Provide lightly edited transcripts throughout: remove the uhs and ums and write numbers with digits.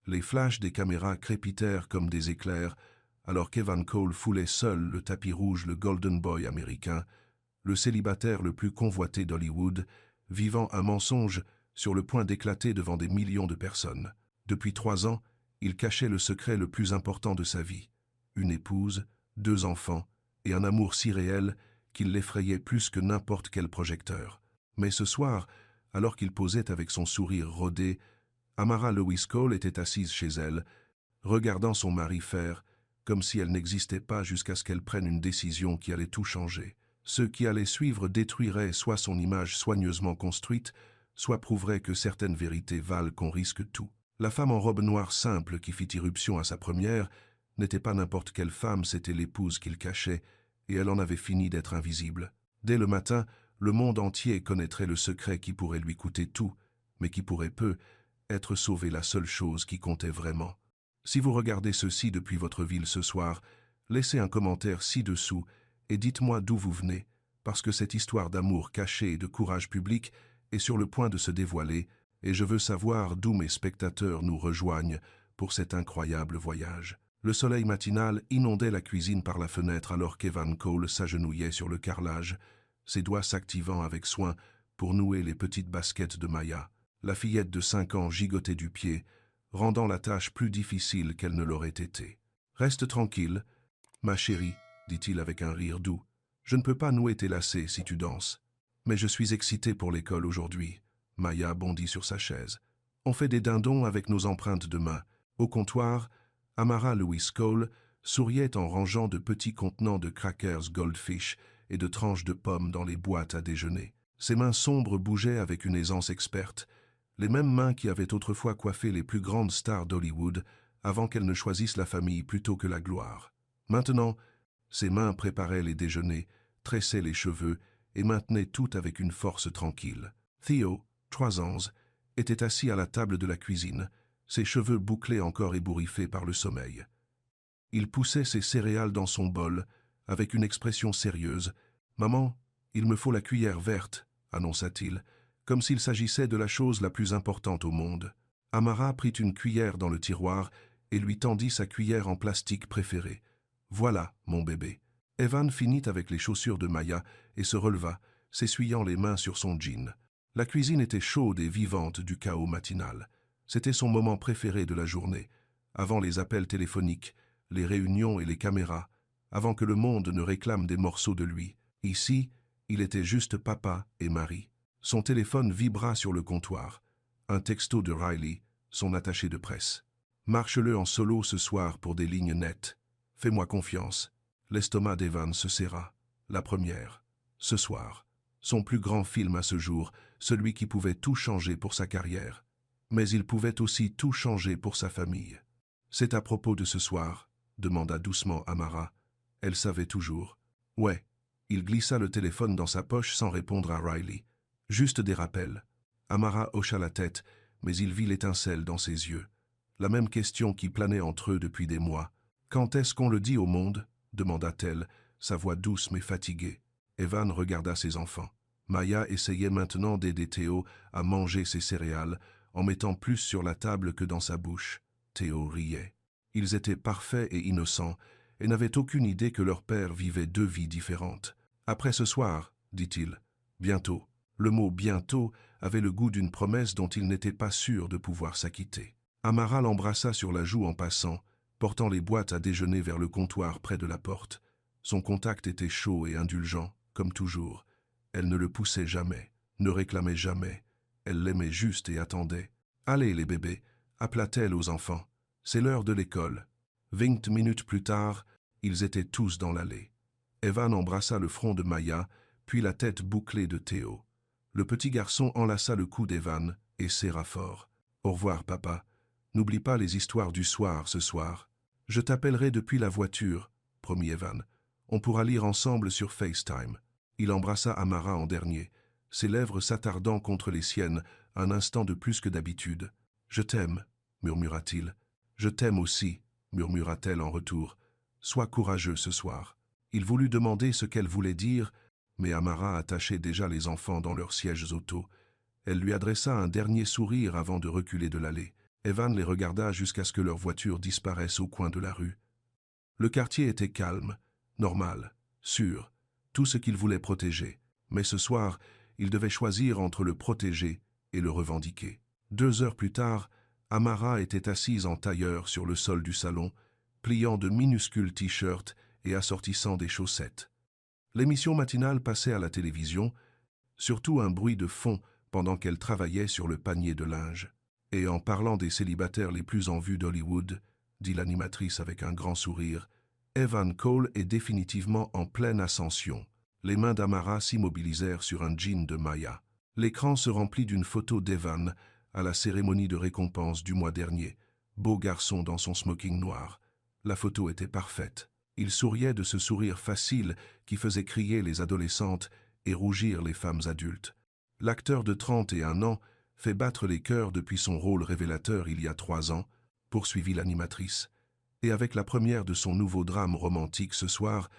Les flashs des caméras crépitèrent comme des éclairs, alors qu'Evan Cole foulait seul le tapis rouge, le Golden Boy américain, le célibataire le plus convoité d'Hollywood, vivant un mensonge sur le point d'éclater devant des millions de personnes. Depuis 3 ans, il cachait le secret le plus important de sa vie. Une épouse, 2 enfants, et un amour si réel qu'il l'effrayait plus que n'importe quel projecteur. Mais ce soir, alors qu'il posait avec son sourire rodé, Amara Louise Cole était assise chez elle, regardant son mari faire, comme si elle n'existait pas jusqu'à ce qu'elle prenne une décision qui allait tout changer. Ce qui allait suivre détruirait soit son image soigneusement construite, soit prouverait que certaines vérités valent qu'on risque tout. La femme en robe noire simple qui fit irruption à sa première n'était pas n'importe quelle femme, c'était l'épouse qu'il cachait, et elle en avait fini d'être invisible. Dès le matin, le monde entier connaîtrait le secret qui pourrait lui coûter tout, mais qui pourrait peu être sauvé, la seule chose qui comptait vraiment. Si vous regardez ceci depuis votre ville ce soir, laissez un commentaire ci-dessous et dites-moi d'où vous venez, parce que cette histoire d'amour caché et de courage public est sur le point de se dévoiler, et je veux savoir d'où mes spectateurs nous rejoignent pour cet incroyable voyage. Le soleil matinal inondait la cuisine par la fenêtre alors qu'Evan Cole s'agenouillait sur le carrelage, ses doigts s'activant avec soin pour nouer les petites baskets de Maya. La fillette de 5 ans gigotait du pied, rendant la tâche plus difficile qu'elle ne l'aurait été. « Reste tranquille, ma chérie, dit-il avec un rire doux. Je ne peux pas nouer tes lacets si tu danses. Mais je suis excitée pour l'école aujourd'hui. » Maya bondit sur sa chaise. « On fait des dindons avec nos empreintes de main. » Au comptoir, Amara Louise Cole souriait en rangeant de petits contenants de crackers Goldfish et de tranches de pommes dans les boîtes à déjeuner. Ses mains sombres bougeaient avec une aisance experte, les mêmes mains qui avaient autrefois coiffé les plus grandes stars d'Hollywood avant qu'elles ne choisissent la famille plutôt que la gloire. Maintenant, ses mains préparaient les déjeuners, tressaient les cheveux et maintenaient tout avec une force tranquille. Theo, 3 ans, était assis à la table de la cuisine, ses cheveux bouclés encore ébouriffés par le sommeil. Il poussait ses céréales dans son bol, avec une expression sérieuse. « Maman, il me faut la cuillère verte, » annonça-t-il, comme s'il s'agissait de la chose la plus importante au monde. Amara prit une cuillère dans le tiroir et lui tendit sa cuillère en plastique préférée. « Voilà, mon bébé. » Evan finit avec les chaussures de Maya et se releva, s'essuyant les mains sur son jean. La cuisine était chaude et vivante du chaos matinal. C'était son moment préféré de la journée, avant les appels téléphoniques, les réunions et les caméras, avant que le monde ne réclame des morceaux de lui. Ici, il était juste papa et mari. Son téléphone vibra sur le comptoir. Un texto de Riley, son attaché de presse. « Marche-le en solo ce soir pour des lignes nettes. Fais-moi confiance. » L'estomac d'Evan se serra. La première. Ce soir. Son plus grand film à ce jour, celui qui pouvait tout changer pour sa carrière. Mais il pouvait aussi tout changer pour sa famille. « C'est à propos de ce soir ?» demanda doucement Amara. Elle savait toujours. « Ouais. » Il glissa le téléphone dans sa poche sans répondre à Riley. Juste des rappels. Amara hocha la tête, mais il vit l'étincelle dans ses yeux. La même question qui planait entre eux depuis des mois. « Quand est-ce qu'on le dit au monde ?» demanda-t-elle, sa voix douce mais fatiguée. Evan regarda ses enfants. Maya essayait maintenant d'aider Theo à manger ses céréales, en mettant plus sur la table que dans sa bouche. Theo riait. Ils étaient parfaits et innocents, et n'avaient aucune idée que leur père vivait 2 vies différentes. « Après ce soir, » dit-il. « Bientôt. » Le mot « bientôt » avait le goût d'une promesse dont il n'était pas sûr de pouvoir s'acquitter. Amara l'embrassa sur la joue en passant, portant les boîtes à déjeuner vers le comptoir près de la porte. Son contact était chaud et indulgent, comme toujours. Elle ne le poussait jamais, ne réclamait jamais. Elle l'aimait juste et attendait. « Allez, les bébés » appela-t-elle aux enfants. « C'est l'heure de l'école. » 20 minutes plus tard, ils étaient tous dans l'allée. Evan embrassa le front de Maya, puis la tête bouclée de Theo. Le petit garçon enlaça le cou d'Evan et serra fort. « Au revoir, papa. N'oublie pas les histoires du soir ce soir. »« Je t'appellerai depuis la voiture, » promit Evan. « On pourra lire ensemble sur FaceTime. » Il embrassa Amara en dernier, ses lèvres s'attardant contre les siennes un instant de plus que d'habitude. « Je t'aime, » murmura-t-il. « Je t'aime aussi, » murmura-t-elle en retour. « Sois courageux ce soir. » Il voulut demander ce qu'elle voulait dire, mais Amara attachait déjà les enfants dans leurs sièges auto. Elle lui adressa un dernier sourire avant de reculer de l'allée. Evan les regarda jusqu'à ce que leur voiture disparaisse au coin de la rue. Le quartier était calme, normal, sûr, tout ce qu'il voulait protéger. Mais ce soir, il devait choisir entre le protéger et le revendiquer. 2 heures plus tard, Amara était assise en tailleur sur le sol du salon, pliant de minuscules t-shirts et assortissant des chaussettes. L'émission matinale passait à la télévision, surtout un bruit de fond pendant qu'elle travaillait sur le panier de linge. Et en parlant des célibataires les plus en vue d'Hollywood, dit l'animatrice avec un grand sourire, Evan Cole est définitivement en pleine ascension. Les mains d'Amara s'immobilisèrent sur un jean de Maya. L'écran se remplit d'une photo d'Evan à la cérémonie de récompense du mois dernier, beau garçon dans son smoking noir. La photo était parfaite. Il souriait de ce sourire facile qui faisait crier les adolescentes et rougir les femmes adultes. L'acteur de 31 ans fait battre les cœurs depuis son rôle révélateur il y a 3 ans, poursuivit l'animatrice. Et avec la première de son nouveau drame romantique ce soir,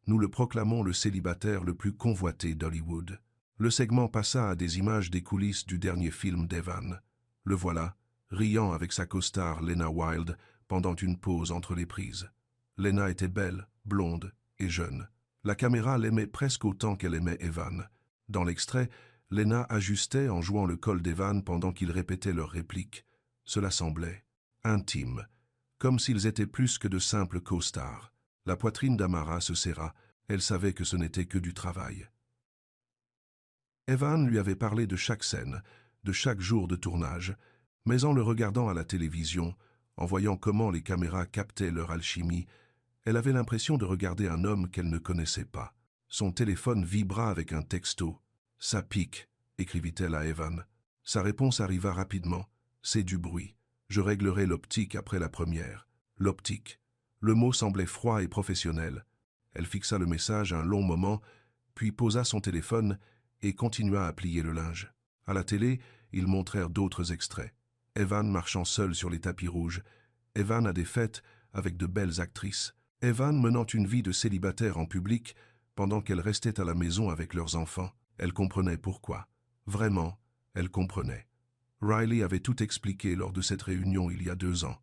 nous le proclamons le célibataire le plus convoité d'Hollywood. Le segment passa à des images des coulisses du dernier film d'Evan. Le voilà, riant avec sa costard Lena Wild pendant une pause entre les prises. Lena était belle, blonde et jeune. La caméra l'aimait presque autant qu'elle aimait Evan. Dans l'extrait, Lena ajustait en jouant le col d'Evan pendant qu'ils répétaient leurs répliques. Cela semblait intime, comme s'ils étaient plus que de simples co-stars. La poitrine d'Amara se serra, elle savait que ce n'était que du travail. Evan lui avait parlé de chaque scène, de chaque jour de tournage, mais en le regardant à la télévision, en voyant comment les caméras captaient leur alchimie, elle avait l'impression de regarder un homme qu'elle ne connaissait pas. Son téléphone vibra avec un texto. « Ça pique », écrivit-elle à Evan. Sa réponse arriva rapidement. « C'est du bruit. Je réglerai l'optique après la première. » L'optique. Le mot semblait froid et professionnel. Elle fixa le message un long moment, puis posa son téléphone et continua à plier le linge. À la télé, ils montrèrent d'autres extraits. Evan marchant seul sur les tapis rouges. Evan à des fêtes avec de belles actrices. Evan menant une vie de célibataire en public pendant qu'elle restait à la maison avec leurs enfants. Elle comprenait pourquoi. Vraiment, elle comprenait. Riley avait tout expliqué lors de cette réunion il y a 2 ans.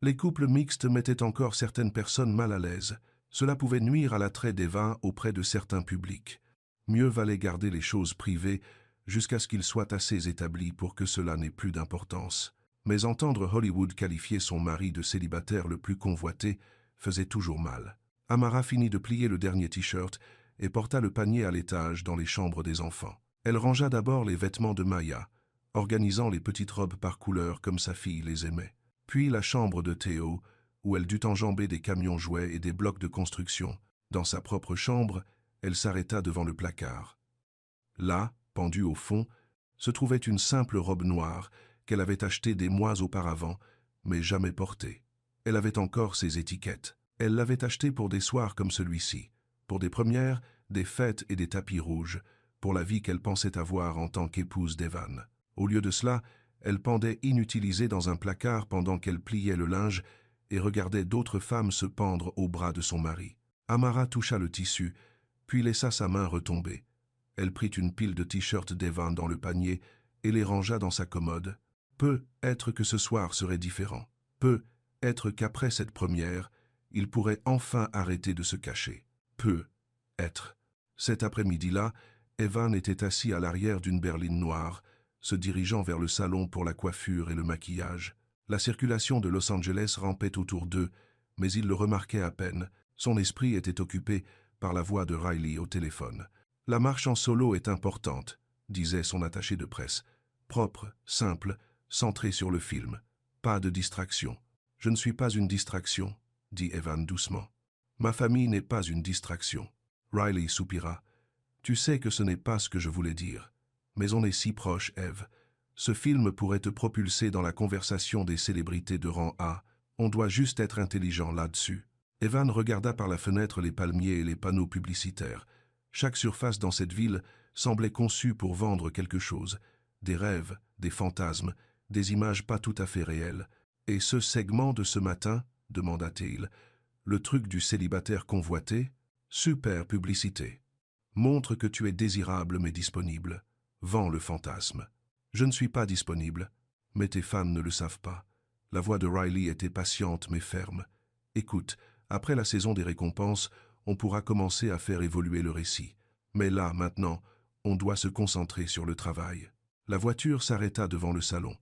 Les couples mixtes mettaient encore certaines personnes mal à l'aise. Cela pouvait nuire à l'attrait d'Evan auprès de certains publics. Mieux valait garder les choses privées jusqu'à ce qu'ils soient assez établis pour que cela n'ait plus d'importance. Mais entendre Hollywood qualifier son mari de célibataire le plus convoité faisait toujours mal. Amara finit de plier le dernier t-shirt et porta le panier à l'étage dans les chambres des enfants. Elle rangea d'abord les vêtements de Maya, organisant les petites robes par couleur comme sa fille les aimait. Puis la chambre de Théo, où elle dut enjamber des camions jouets et des blocs de construction. Dans sa propre chambre, elle s'arrêta devant le placard. Là, pendue au fond, se trouvait une simple robe noire qu'elle avait achetée des mois auparavant, mais jamais portée. Elle avait encore ses étiquettes. Elle l'avait achetée pour des soirs comme celui-ci, pour des premières, des fêtes et des tapis rouges, pour la vie qu'elle pensait avoir en tant qu'épouse d'Evan. Au lieu de cela, elle pendait inutilisée dans un placard pendant qu'elle pliait le linge et regardait d'autres femmes se pendre au bras de son mari. Amara toucha le tissu, puis laissa sa main retomber. Elle prit une pile de t-shirts d'Evan dans le panier et les rangea dans sa commode. Peut-être que ce soir serait différent. Peut-être qu'après cette première, il pourrait enfin arrêter de se cacher. Peut-être. Cet après-midi-là, Evan était assis à l'arrière d'une berline noire, se dirigeant vers le salon pour la coiffure et le maquillage. La circulation de Los Angeles rampait autour d'eux, mais il le remarquait à peine. Son esprit était occupé par la voix de Riley au téléphone. « La marche en solo est importante », disait son attaché de presse. « Propre, simple, centrée sur le film. Pas de distraction. »« Je ne suis pas une distraction », dit Evan doucement. « Ma famille n'est pas une distraction. » Riley soupira. « Tu sais que ce n'est pas ce que je voulais dire. Mais on est si proche, Eve. Ce film pourrait te propulser dans la conversation des célébrités de rang A. On doit juste être intelligent là-dessus. » Evan regarda par la fenêtre les palmiers et les panneaux publicitaires. Chaque surface dans cette ville semblait conçue pour vendre quelque chose. Des rêves, des fantasmes, des images pas tout à fait réelles. « Et ce segment de ce matin ?» demanda-t-il. « Le truc du célibataire convoité ? Super publicité. Montre que tu es désirable mais disponible. Vends le fantasme. Je ne suis pas disponible, Mais tes fans ne le savent pas. La voix de Riley était patiente mais ferme. Écoute, après la saison des récompenses, on pourra commencer à faire évoluer le récit. Mais là, maintenant, on doit se concentrer sur le travail. La voiture s'arrêta devant le salon.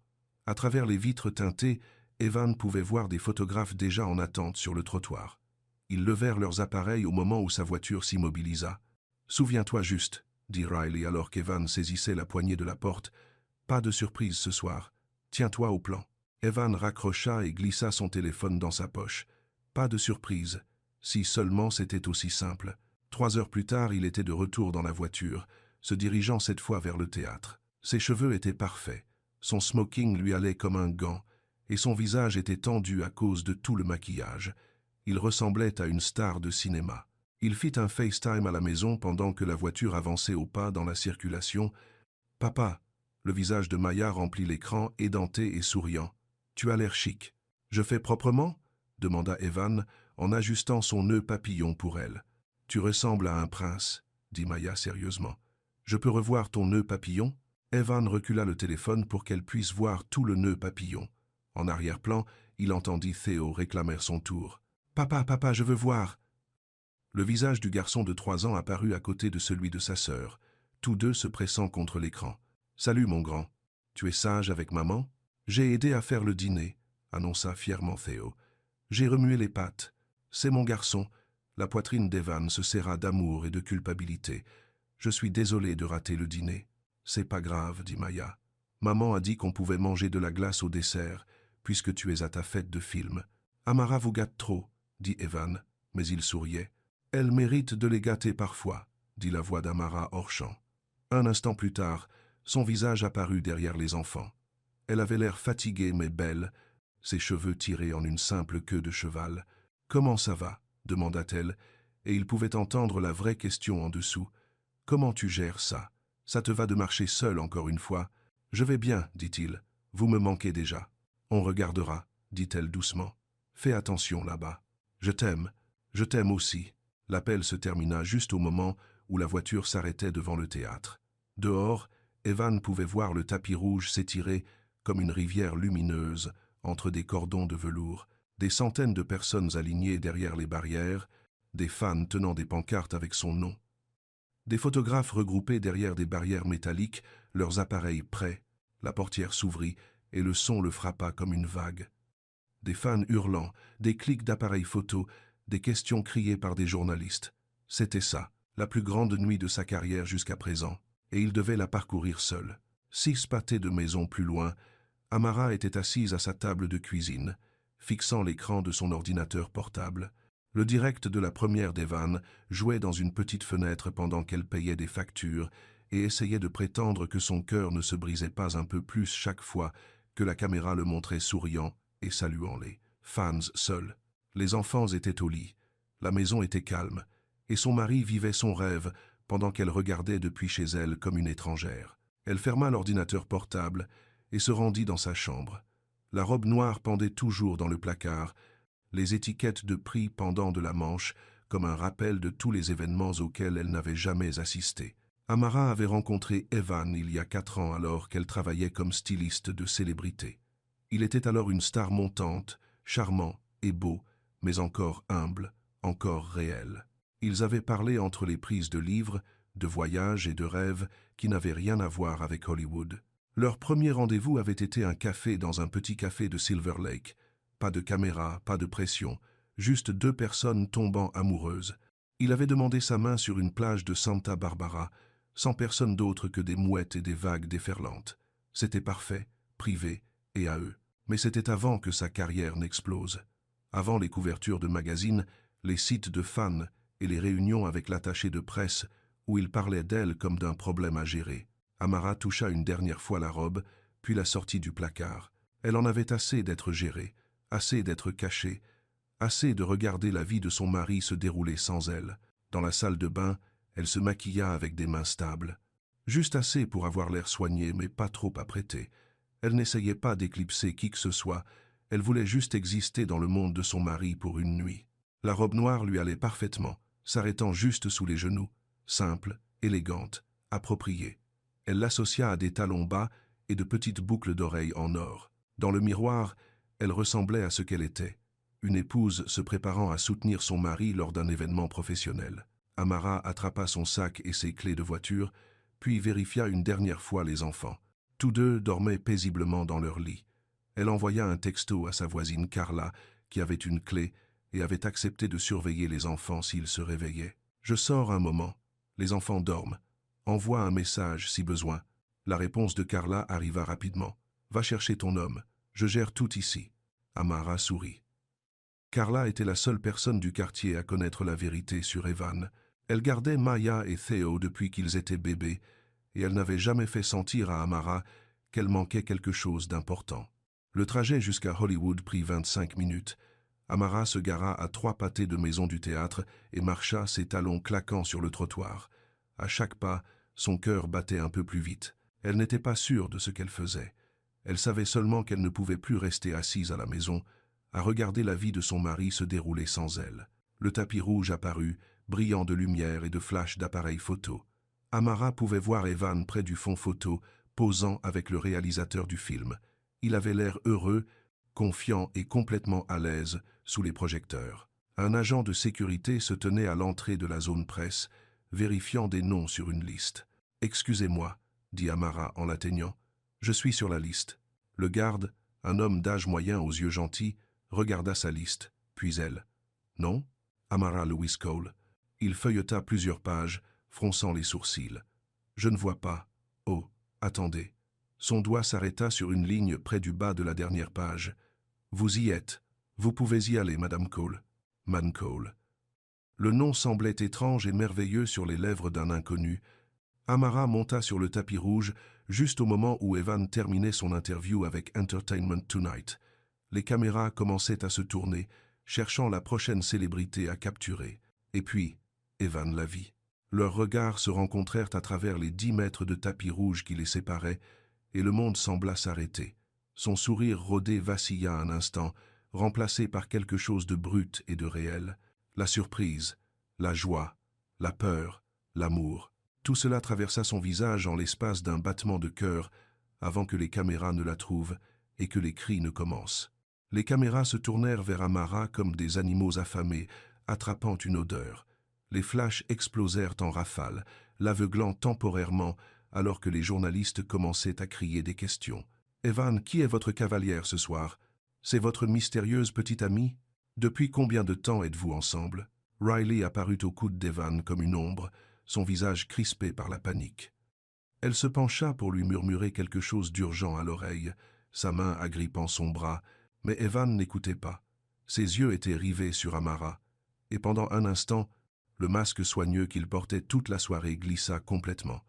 À travers les vitres teintées, Evan pouvait voir des photographes déjà en attente sur le trottoir. Ils levèrent leurs appareils au moment où sa voiture s'immobilisa. « Souviens-toi juste, » dit Riley alors qu'Evan saisissait la poignée de la porte. « Pas de surprise ce soir. Tiens-toi au plan. » Evan raccrocha et glissa son téléphone dans sa poche. Pas de surprise. Si seulement c'était aussi simple. 3 heures plus tard, il était de retour dans la voiture, se dirigeant cette fois vers le théâtre. Ses cheveux étaient parfaits, son smoking lui allait comme un gant, et son visage était tendu à cause de tout le maquillage. Il ressemblait à une star de cinéma. Il fit un FaceTime à la maison pendant que la voiture avançait au pas dans la circulation. « Papa !» Le visage de Maya remplit l'écran, édenté et souriant. « Tu as l'air chic. »« Je fais proprement ?» demanda Evan, en ajustant son nœud papillon pour elle. « Tu ressembles à un prince, » dit Maya sérieusement. « Je peux revoir ton nœud papillon ?» Evan recula le téléphone pour qu'elle puisse voir tout le nœud papillon. En arrière-plan, il entendit Theo réclamer son tour. « Papa, papa, je veux voir !» Le visage du garçon de 3 ans apparut à côté de celui de sa sœur, tous deux se pressant contre l'écran. « Salut, mon grand. Tu es sage avec maman ?»« J'ai aidé à faire le dîner, » annonça fièrement Theo. « J'ai remué les pâtes. C'est mon garçon. » La poitrine d'Evan se serra d'amour et de culpabilité. « Je suis désolé de rater le dîner. »« C'est pas grave, » dit Maya. « Maman a dit qu'on pouvait manger de la glace au dessert, puisque tu es à ta fête de film. »« Amara vous gâte trop, » dit Evan, mais il souriait. « Elle mérite de les gâter parfois, » dit la voix d'Amara hors champ. Un instant plus tard, son visage apparut derrière les enfants. Elle avait l'air fatiguée mais belle, ses cheveux tirés en une simple queue de cheval. « Comment ça va ?» demanda-t-elle, et il pouvait entendre la vraie question en dessous. « Comment tu gères ça? Ça te va de marcher seul encore une fois ?»« Je vais bien, dit-il. Vous me manquez déjà. »« On regardera, dit-elle doucement. Fais attention là-bas. Je t'aime aussi. » L'appel se termina juste au moment où la voiture s'arrêtait devant le théâtre. Dehors, Evan pouvait voir le tapis rouge s'étirer comme une rivière lumineuse entre des cordons de velours, des centaines de personnes alignées derrière les barrières, des fans tenant des pancartes avec son nom. Des photographes regroupés derrière des barrières métalliques, leurs appareils prêts. La portière s'ouvrit et le son le frappa comme une vague. Des fans hurlant, des clics d'appareils photo, des questions criées par des journalistes. C'était ça, la plus grande nuit de sa carrière jusqu'à présent, et il devait la parcourir seul. 6 pâtés de maison plus loin, Amara était assise à sa table de cuisine, fixant l'écran de son ordinateur portable. Le direct de la première d'Evan jouait dans une petite fenêtre pendant qu'elle payait des factures et essayait de prétendre que son cœur ne se brisait pas un peu plus chaque fois que la caméra le montrait souriant et saluant les fans seuls. Les enfants étaient au lit, la maison était calme, et son mari vivait son rêve pendant qu'elle regardait depuis chez elle comme une étrangère. Elle ferma l'ordinateur portable et se rendit dans sa chambre. La robe noire pendait toujours dans le placard, les étiquettes de prix pendant de la manche comme un rappel de tous les événements auxquels elle n'avait jamais assisté. Amara avait rencontré Evan il y a 4 ans alors qu'elle travaillait comme styliste de célébrité. Il était alors une star montante, charmant et beau, mais encore humble, encore réel. Ils avaient parlé entre les prises de livres, de voyages et de rêves qui n'avaient rien à voir avec Hollywood. Leur premier rendez-vous avait été un café dans un petit café de Silver Lake. Pas de caméra, pas de pression, juste 2 personnes tombant amoureuses. Il avait demandé sa main sur une plage de Santa Barbara, sans personne d'autre que des mouettes et des vagues déferlantes. C'était parfait, privé et à eux. Mais c'était avant que sa carrière n'explose. Avant les couvertures de magazines, les sites de fans et les réunions avec l'attaché de presse où il parlait d'elle comme d'un problème à gérer. Amara toucha une dernière fois la robe, puis la sortit du placard. Elle en avait assez d'être gérée, assez d'être cachée, assez de regarder la vie de son mari se dérouler sans elle. Dans la salle de bain, elle se maquilla avec des mains stables. Juste assez pour avoir l'air soigné, mais pas trop apprêté. Elle n'essayait pas d'éclipser qui que ce soit, elle voulait juste exister dans le monde de son mari pour une nuit. La robe noire lui allait parfaitement, s'arrêtant juste sous les genoux, simple, élégante, appropriée. Elle l'associa à des talons bas et de petites boucles d'oreilles en or. Dans le miroir, elle ressemblait à ce qu'elle était, une épouse se préparant à soutenir son mari lors d'un événement professionnel. Amara attrapa son sac et ses clés de voiture, puis vérifia une dernière fois les enfants. Tous deux dormaient paisiblement dans leur lit. Elle envoya un texto à sa voisine Carla, qui avait une clé et avait accepté de surveiller les enfants s'ils se réveillaient. « Je sors un moment. Les enfants dorment. Envoie un message si besoin. » La réponse de Carla arriva rapidement. « Va chercher ton homme. Je gère tout ici. » Amara sourit. Carla était la seule personne du quartier à connaître la vérité sur Evan. Elle gardait Maya et Theo depuis qu'ils étaient bébés, et elle n'avait jamais fait sentir à Amara qu'elle manquait quelque chose d'important. Le trajet jusqu'à Hollywood prit 25 minutes. Amara se gara à 3 pâtés de maison du théâtre et marcha, ses talons claquant sur le trottoir. À chaque pas, son cœur battait un peu plus vite. Elle n'était pas sûre de ce qu'elle faisait. Elle savait seulement qu'elle ne pouvait plus rester assise à la maison, à regarder la vie de son mari se dérouler sans elle. Le tapis rouge apparut, brillant de lumière et de flashs d'appareils photo. Amara pouvait voir Evan près du fond photo, posant avec le réalisateur du film. Il avait l'air heureux, confiant et complètement à l'aise sous les projecteurs. Un agent de sécurité se tenait à l'entrée de la zone presse, vérifiant des noms sur une liste. « Excusez-moi, » dit Amara en l'atteignant. « Je suis sur la liste. » Le garde, un homme d'âge moyen aux yeux gentils, regarda sa liste, puis elle. « Non ?» Amara Louis Cole. Il feuilleta plusieurs pages, fronçant les sourcils. « Je ne vois pas. Oh, attendez. » Son doigt s'arrêta sur une ligne près du bas de la dernière page. « Vous y êtes. Vous pouvez y aller, Madame Cole. » Man Cole. Le nom semblait étrange et merveilleux sur les lèvres d'un inconnu. Amara monta sur le tapis rouge juste au moment où Evan terminait son interview avec Entertainment Tonight. Les caméras commençaient à se tourner, cherchant la prochaine célébrité à capturer. Et puis, Evan la vit. Leurs regards se rencontrèrent à travers les 10 mètres de tapis rouge qui les séparaient, et le monde sembla s'arrêter. Son sourire rodé vacilla un instant, remplacé par quelque chose de brut et de réel. La surprise, la joie, la peur, l'amour. Tout cela traversa son visage en l'espace d'un battement de cœur, avant que les caméras ne la trouvent et que les cris ne commencent. Les caméras se tournèrent vers Amara comme des animaux affamés, attrapant une odeur. Les flashs explosèrent en rafales, l'aveuglant temporairement alors que les journalistes commençaient à crier des questions. « Evan, qui est votre cavalière ce soir? C'est votre mystérieuse petite amie? Depuis combien de temps êtes-vous ensemble ?» Riley apparut au coude d'Evan comme une ombre, son visage crispé par la panique. Elle se pencha pour lui murmurer quelque chose d'urgent à l'oreille, sa main agrippant son bras, mais Evan n'écoutait pas. Ses yeux étaient rivés sur Amara, et pendant un instant, le masque soigneux qu'il portait toute la soirée glissa complètement.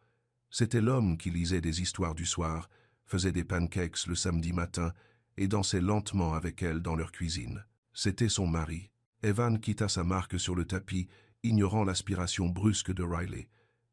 C'était l'homme qui lisait des histoires du soir, faisait des pancakes le samedi matin et dansait lentement avec elle dans leur cuisine. C'était son mari. Evan quitta sa marque sur le tapis, ignorant l'aspiration brusque de Riley.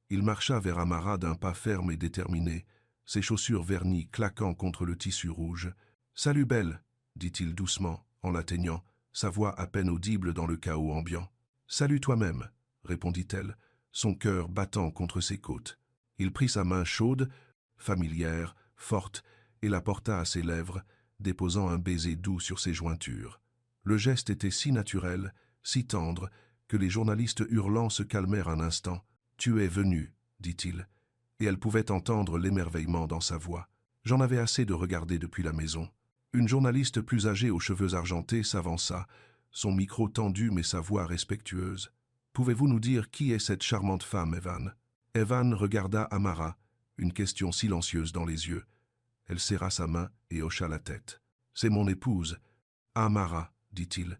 Il marcha vers Amara d'un pas ferme et déterminé, ses chaussures vernies claquant contre le tissu rouge. « Salut, belle !» dit-il doucement, en l'atteignant, sa voix à peine audible dans le chaos ambiant. « Salut toi-même !» répondit-elle, son cœur battant contre ses côtes. Il prit sa main chaude, familière, forte, et la porta à ses lèvres, déposant un baiser doux sur ses jointures. Le geste était si naturel, si tendre, que les journalistes hurlants se calmèrent un instant. « Tu es venu, » dit-il, et elle pouvait entendre l'émerveillement dans sa voix. J'en avais assez de regarder depuis la maison. Une journaliste plus âgée aux cheveux argentés s'avança, son micro tendu mais sa voix respectueuse. « Pouvez-vous nous dire qui est cette charmante femme, Evan ?» Evan regarda Amara, une question silencieuse dans les yeux. Elle serra sa main et hocha la tête. « C'est mon épouse, Amara, » dit-il,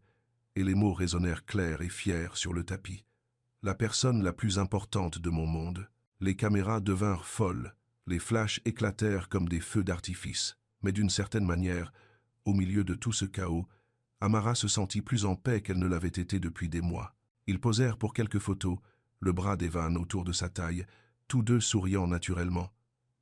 et les mots résonnèrent clairs et fiers sur le tapis. « La personne la plus importante de mon monde. » Les caméras devinrent folles, les flashs éclatèrent comme des feux d'artifice, mais d'une certaine manière, au milieu de tout ce chaos, Amara se sentit plus en paix qu'elle ne l'avait été depuis des mois. Ils posèrent pour quelques photos, le bras d'Evan autour de sa taille, tous deux souriant naturellement.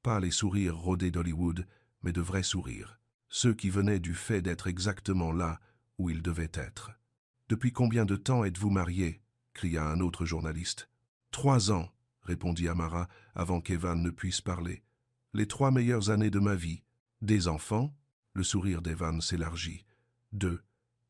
Pas les sourires rodés d'Hollywood, mais de vrais sourires. Ceux qui venaient du fait d'être exactement là où ils devaient être. « Depuis combien de temps êtes-vous mariés ?» cria un autre journaliste. « 3 ans, » répondit Amara avant qu'Evan ne puisse parler. Les 3 meilleures années de ma vie. Des enfants? Le sourire d'Evan s'élargit. 2.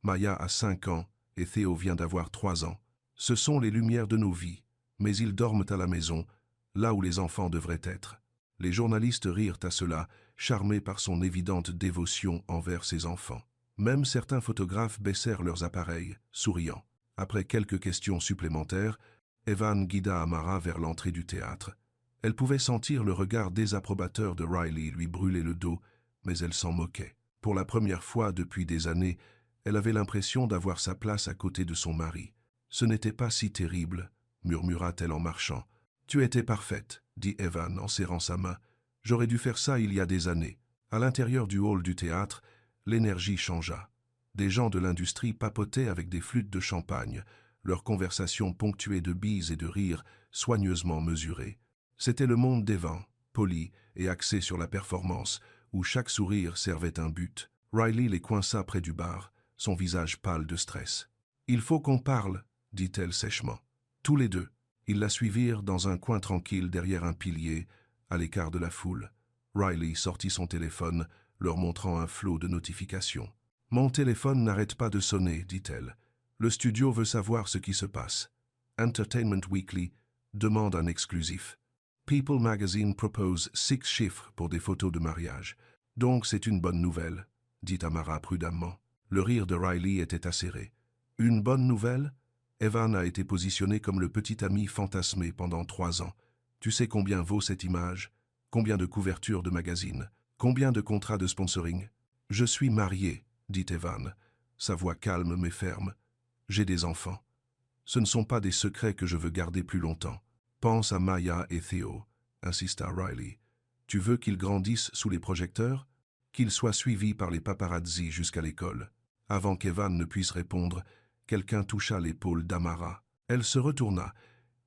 Maya a 5 ans et Theo vient d'avoir 3 ans. Ce sont les lumières de nos vies, mais ils dorment à la maison, là où les enfants devraient être. Les journalistes rirent à cela, charmés par son évidente dévotion envers ses enfants. Même certains photographes baissèrent leurs appareils, souriant. Après quelques questions supplémentaires, Evan guida Amara vers l'entrée du théâtre. Elle pouvait sentir le regard désapprobateur de Riley lui brûler le dos, mais elle s'en moquait. Pour la première fois depuis des années, elle avait l'impression d'avoir sa place à côté de son mari. « Ce n'était pas si terrible », murmura-t-elle en marchant. « Tu étais parfaite », dit Evan en serrant sa main. « J'aurais dû faire ça il y a des années. » À l'intérieur du hall du théâtre, l'énergie changea. Des gens de l'industrie papotaient avec des flûtes de champagne, leurs conversations ponctuées de bises et de rires soigneusement mesurés. C'était le monde d'Evan, poli et axé sur la performance, où chaque sourire servait un but. Riley les coinça près du bar, son visage pâle de stress. « Il faut qu'on parle », dit-elle sèchement. Tous les deux, ils la suivirent dans un coin tranquille derrière un pilier, à l'écart de la foule. Riley sortit son téléphone, leur montrant un flot de notifications. « Mon téléphone n'arrête pas de sonner, dit-elle. Le studio veut savoir ce qui se passe. Entertainment Weekly demande un exclusif. People Magazine propose 6 chiffres pour des photos de mariage. Donc c'est une bonne nouvelle, dit Amara prudemment. Le rire de Riley était acéré. Une bonne nouvelle? Evan a été positionné comme le petit ami fantasmé pendant 3 ans. Tu sais combien vaut cette image? Combien de couvertures de magazines? Combien de contrats de sponsoring? Je suis marié, dit Evan, sa voix calme mais ferme. J'ai des enfants. Ce ne sont pas des secrets que je veux garder plus longtemps. Pense à Maya et Theo, insista Riley. Tu veux qu'ils grandissent sous les projecteurs? Qu'ils soient suivis par les paparazzi jusqu'à l'école. Avant qu'Evan ne puisse répondre, quelqu'un toucha l'épaule d'Amara. Elle se retourna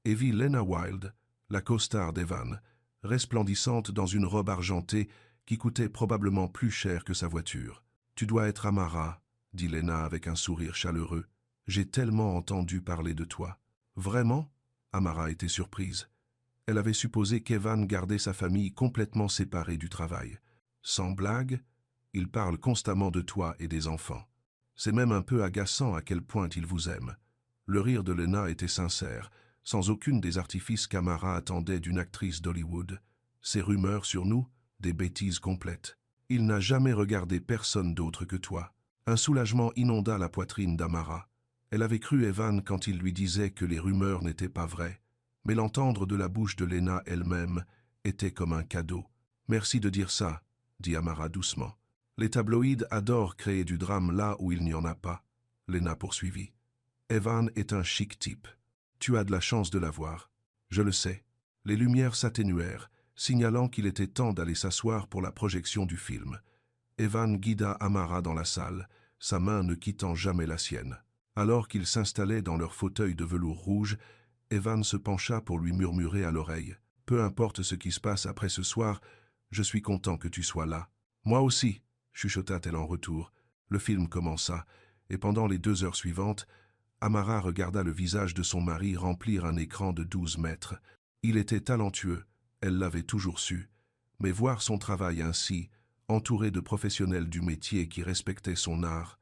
et vit Lena Wild, la costard d'Evan, resplendissante dans une robe argentée qui coûtait probablement plus cher que sa voiture. « Tu dois être Amara, » dit Lena avec un sourire chaleureux. « J'ai tellement entendu parler de toi. » « Vraiment ?» Amara était surprise. Elle avait supposé qu'Evan gardait sa famille complètement séparée du travail. Sans blague, il parle constamment de toi et des enfants. C'est même un peu agaçant à quel point il vous aime. Le rire de Lena était sincère, sans aucune des artifices qu'Amara attendait d'une actrice d'Hollywood. Ces rumeurs sur nous, des bêtises complètes. Il n'a jamais regardé personne d'autre que toi. Un soulagement inonda la poitrine d'Amara. Elle avait cru Evan quand il lui disait que les rumeurs n'étaient pas vraies, mais l'entendre de la bouche de Lena elle-même était comme un cadeau. « Merci de dire ça, » dit Amara doucement. « Les tabloïds adorent créer du drame là où il n'y en a pas. » Lena poursuivit. « Evan est un chic type. Tu as de la chance de l'avoir. Je le sais. » Les lumières s'atténuèrent, signalant qu'il était temps d'aller s'asseoir pour la projection du film. Evan guida Amara dans la salle, sa main ne quittant jamais la sienne. Alors qu'ils s'installaient dans leur fauteuil de velours rouge, Evan se pencha pour lui murmurer à l'oreille. « Peu importe ce qui se passe après ce soir, je suis content que tu sois là. »« Moi aussi », chuchota-t-elle en retour. Le film commença, et pendant les 2 heures suivantes, Amara regarda le visage de son mari remplir un écran de 12 mètres. Il était talentueux, elle l'avait toujours su, mais voir son travail ainsi, entouré de professionnels du métier qui respectaient son art,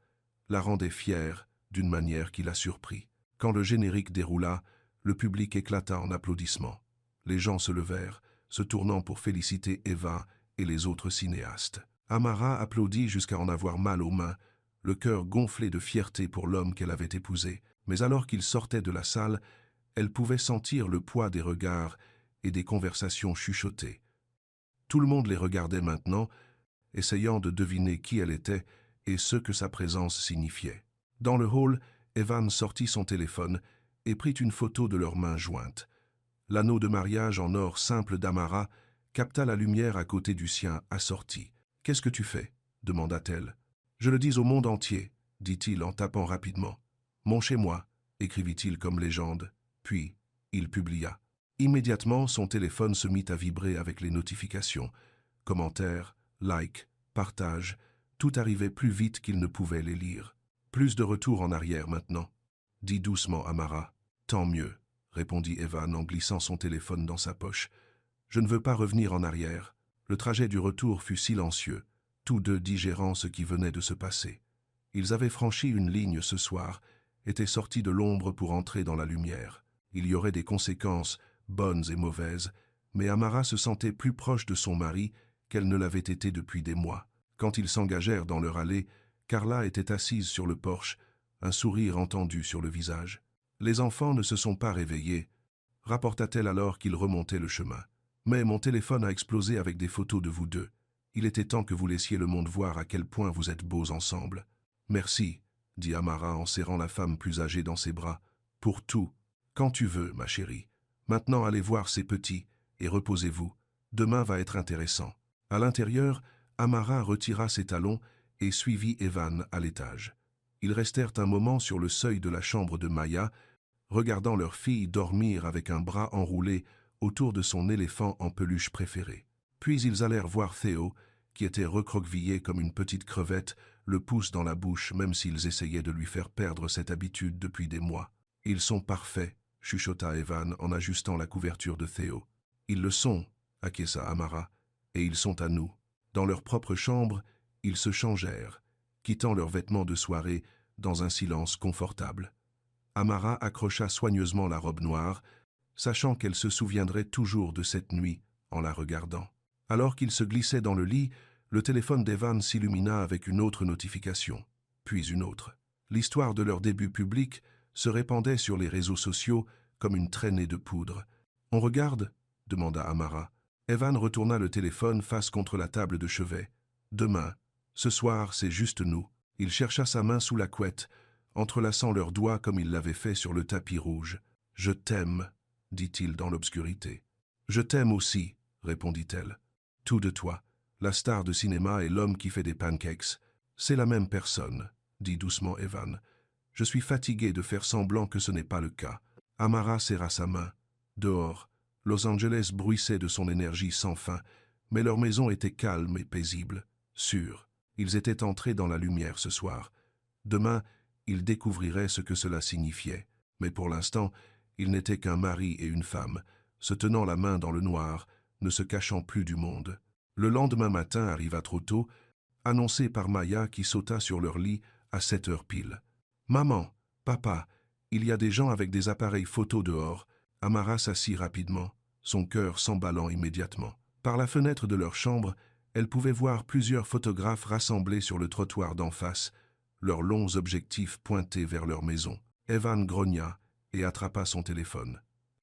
la rendait fière d'une manière qui la surprit. Quand le générique déroula, le public éclata en applaudissements. Les gens se levèrent, se tournant pour féliciter Eva et les autres cinéastes. Amara applaudit jusqu'à en avoir mal aux mains, le cœur gonflé de fierté pour l'homme qu'elle avait épousé. Mais alors qu'il sortait de la salle, elle pouvait sentir le poids des regards et des conversations chuchotées. Tout le monde les regardait maintenant, essayant de deviner qui elle était et ce que sa présence signifiait. Dans le hall, Evan sortit son téléphone et prit une photo de leurs mains jointes. L'anneau de mariage en or simple d'Amara capta la lumière à côté du sien assorti. « Qu'est-ce que tu fais » demanda-t-elle. « Je le dis au monde entier » dit-il en tapant rapidement. « Mon chez-moi » écrivit-il comme légende. Puis, il publia. Immédiatement, son téléphone se mit à vibrer avec les notifications. Commentaires, likes, partages, tout arrivait plus vite qu'il ne pouvait les lire. Plus de retour en arrière maintenant, dit doucement Amara. Tant mieux, répondit Evan en glissant son téléphone dans sa poche. Je ne veux pas revenir en arrière. Le trajet du retour fut silencieux, tous deux digérant ce qui venait de se passer. Ils avaient franchi une ligne ce soir, étaient sortis de l'ombre pour entrer dans la lumière. Il y aurait des conséquences, bonnes et mauvaises, mais Amara se sentait plus proche de son mari qu'elle ne l'avait été depuis des mois. Quand ils s'engagèrent dans leur allée, Carla était assise sur le porche, un sourire entendu sur le visage. « Les enfants ne se sont pas réveillés », rapporta-t-elle alors qu'ils remontaient le chemin. « Mais mon téléphone a explosé avec des photos de vous deux. Il était temps que vous laissiez le monde voir à quel point vous êtes beaux ensemble. »« Merci, » dit Amara en serrant la femme plus âgée dans ses bras. « Pour tout. Quand tu veux, ma chérie. Maintenant allez voir ces petits et reposez-vous. Demain va être intéressant. » À l'intérieur, Amara retira ses talons et suivit Evan à l'étage. Ils restèrent un moment sur le seuil de la chambre de Maya, regardant leur fille dormir avec un bras enroulé autour de son éléphant en peluche préféré. Puis ils allèrent voir Theo, qui était recroquevillé comme une petite crevette, le pouce dans la bouche, même s'ils essayaient de lui faire perdre cette habitude depuis des mois. « Ils sont parfaits, » chuchota Evan en ajustant la couverture de Theo. « Ils le sont, » acquiesça Amara, « et ils sont à nous. » Dans leur propre chambre, ils se changèrent, quittant leurs vêtements de soirée dans un silence confortable. Amara accrocha soigneusement la robe noire, sachant qu'elle se souviendrait toujours de cette nuit en la regardant. Alors qu'il se glissait dans le lit, le téléphone d'Evan s'illumina avec une autre notification, puis une autre. L'histoire de leur début public se répandait sur les réseaux sociaux comme une traînée de poudre. « On regarde ?» demanda Amara. Evan retourna le téléphone face contre la table de chevet. « Demain. Ce soir, c'est juste nous. » Il chercha sa main sous la couette, entrelaçant leurs doigts comme il l'avait fait sur le tapis rouge. « Je t'aime, » dit-il dans l'obscurité. « Je t'aime aussi, » répondit-elle. « Tout de toi. La star de cinéma et l'homme qui fait des pancakes. C'est la même personne, » dit doucement Evan. « Je suis fatigué de faire semblant que ce n'est pas le cas. » Amara serra sa main. Dehors, Los Angeles bruissait de son énergie sans fin, mais leur maison était calme et paisible, sûre. Ils étaient entrés dans la lumière ce soir. Demain, ils découvriraient ce que cela signifiait. Mais pour l'instant, ils n'étaient qu'un mari et une femme, se tenant la main dans le noir, ne se cachant plus du monde. Le lendemain matin arriva trop tôt, annoncé par Maya qui sauta sur leur lit à 7 heures pile. « Maman, papa, il y a des gens avec des appareils photo dehors. » Amara s'assit rapidement, son cœur s'emballant immédiatement. Par la fenêtre de leur chambre, elle pouvait voir plusieurs photographes rassemblés sur le trottoir d'en face, leurs longs objectifs pointés vers leur maison. Evan grogna et attrapa son téléphone.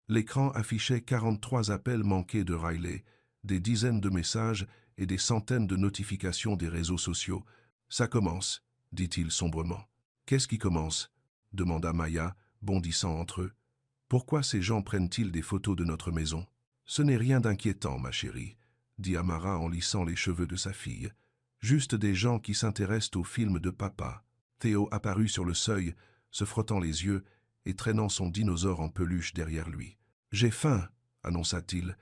L'écran affichait 43 appels manqués de Riley, des dizaines de messages et des centaines de notifications des réseaux sociaux. « Ça commence, » dit-il sombrement. « Qu'est-ce qui commence ?» demanda Maya, bondissant entre eux. « Pourquoi ces gens prennent-ils des photos de notre maison ?»« Ce n'est rien d'inquiétant, ma chérie, » dit Amara en lissant les cheveux de sa fille. « Juste des gens qui s'intéressent aux films de papa. » Theo apparut sur le seuil, se frottant les yeux et traînant son dinosaure en peluche derrière lui. « J'ai faim, » annonça-t-il,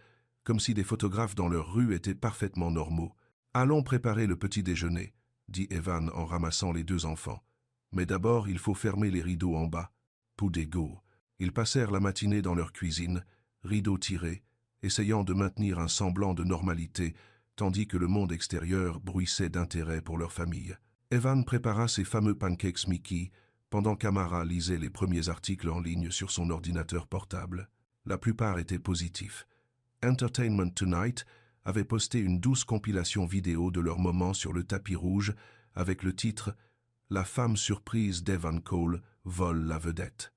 comme si des photographes dans leur rue étaient parfaitement normaux. « Allons préparer le petit déjeuner, » dit Evan en ramassant les deux enfants. « Mais d'abord, il faut fermer les rideaux en bas. » Poudégo. Ils passèrent la matinée dans leur cuisine, rideaux tirés, essayant de maintenir un semblant de normalité, tandis que le monde extérieur bruissait d'intérêt pour leur famille. Evan prépara ses fameux pancakes Mickey, pendant qu'Amara lisait les premiers articles en ligne sur son ordinateur portable. La plupart étaient positifs. Entertainment Tonight avait posté une douce compilation vidéo de leurs moments sur le tapis rouge avec le titre « La femme surprise d'Evan Cole vole la vedette ».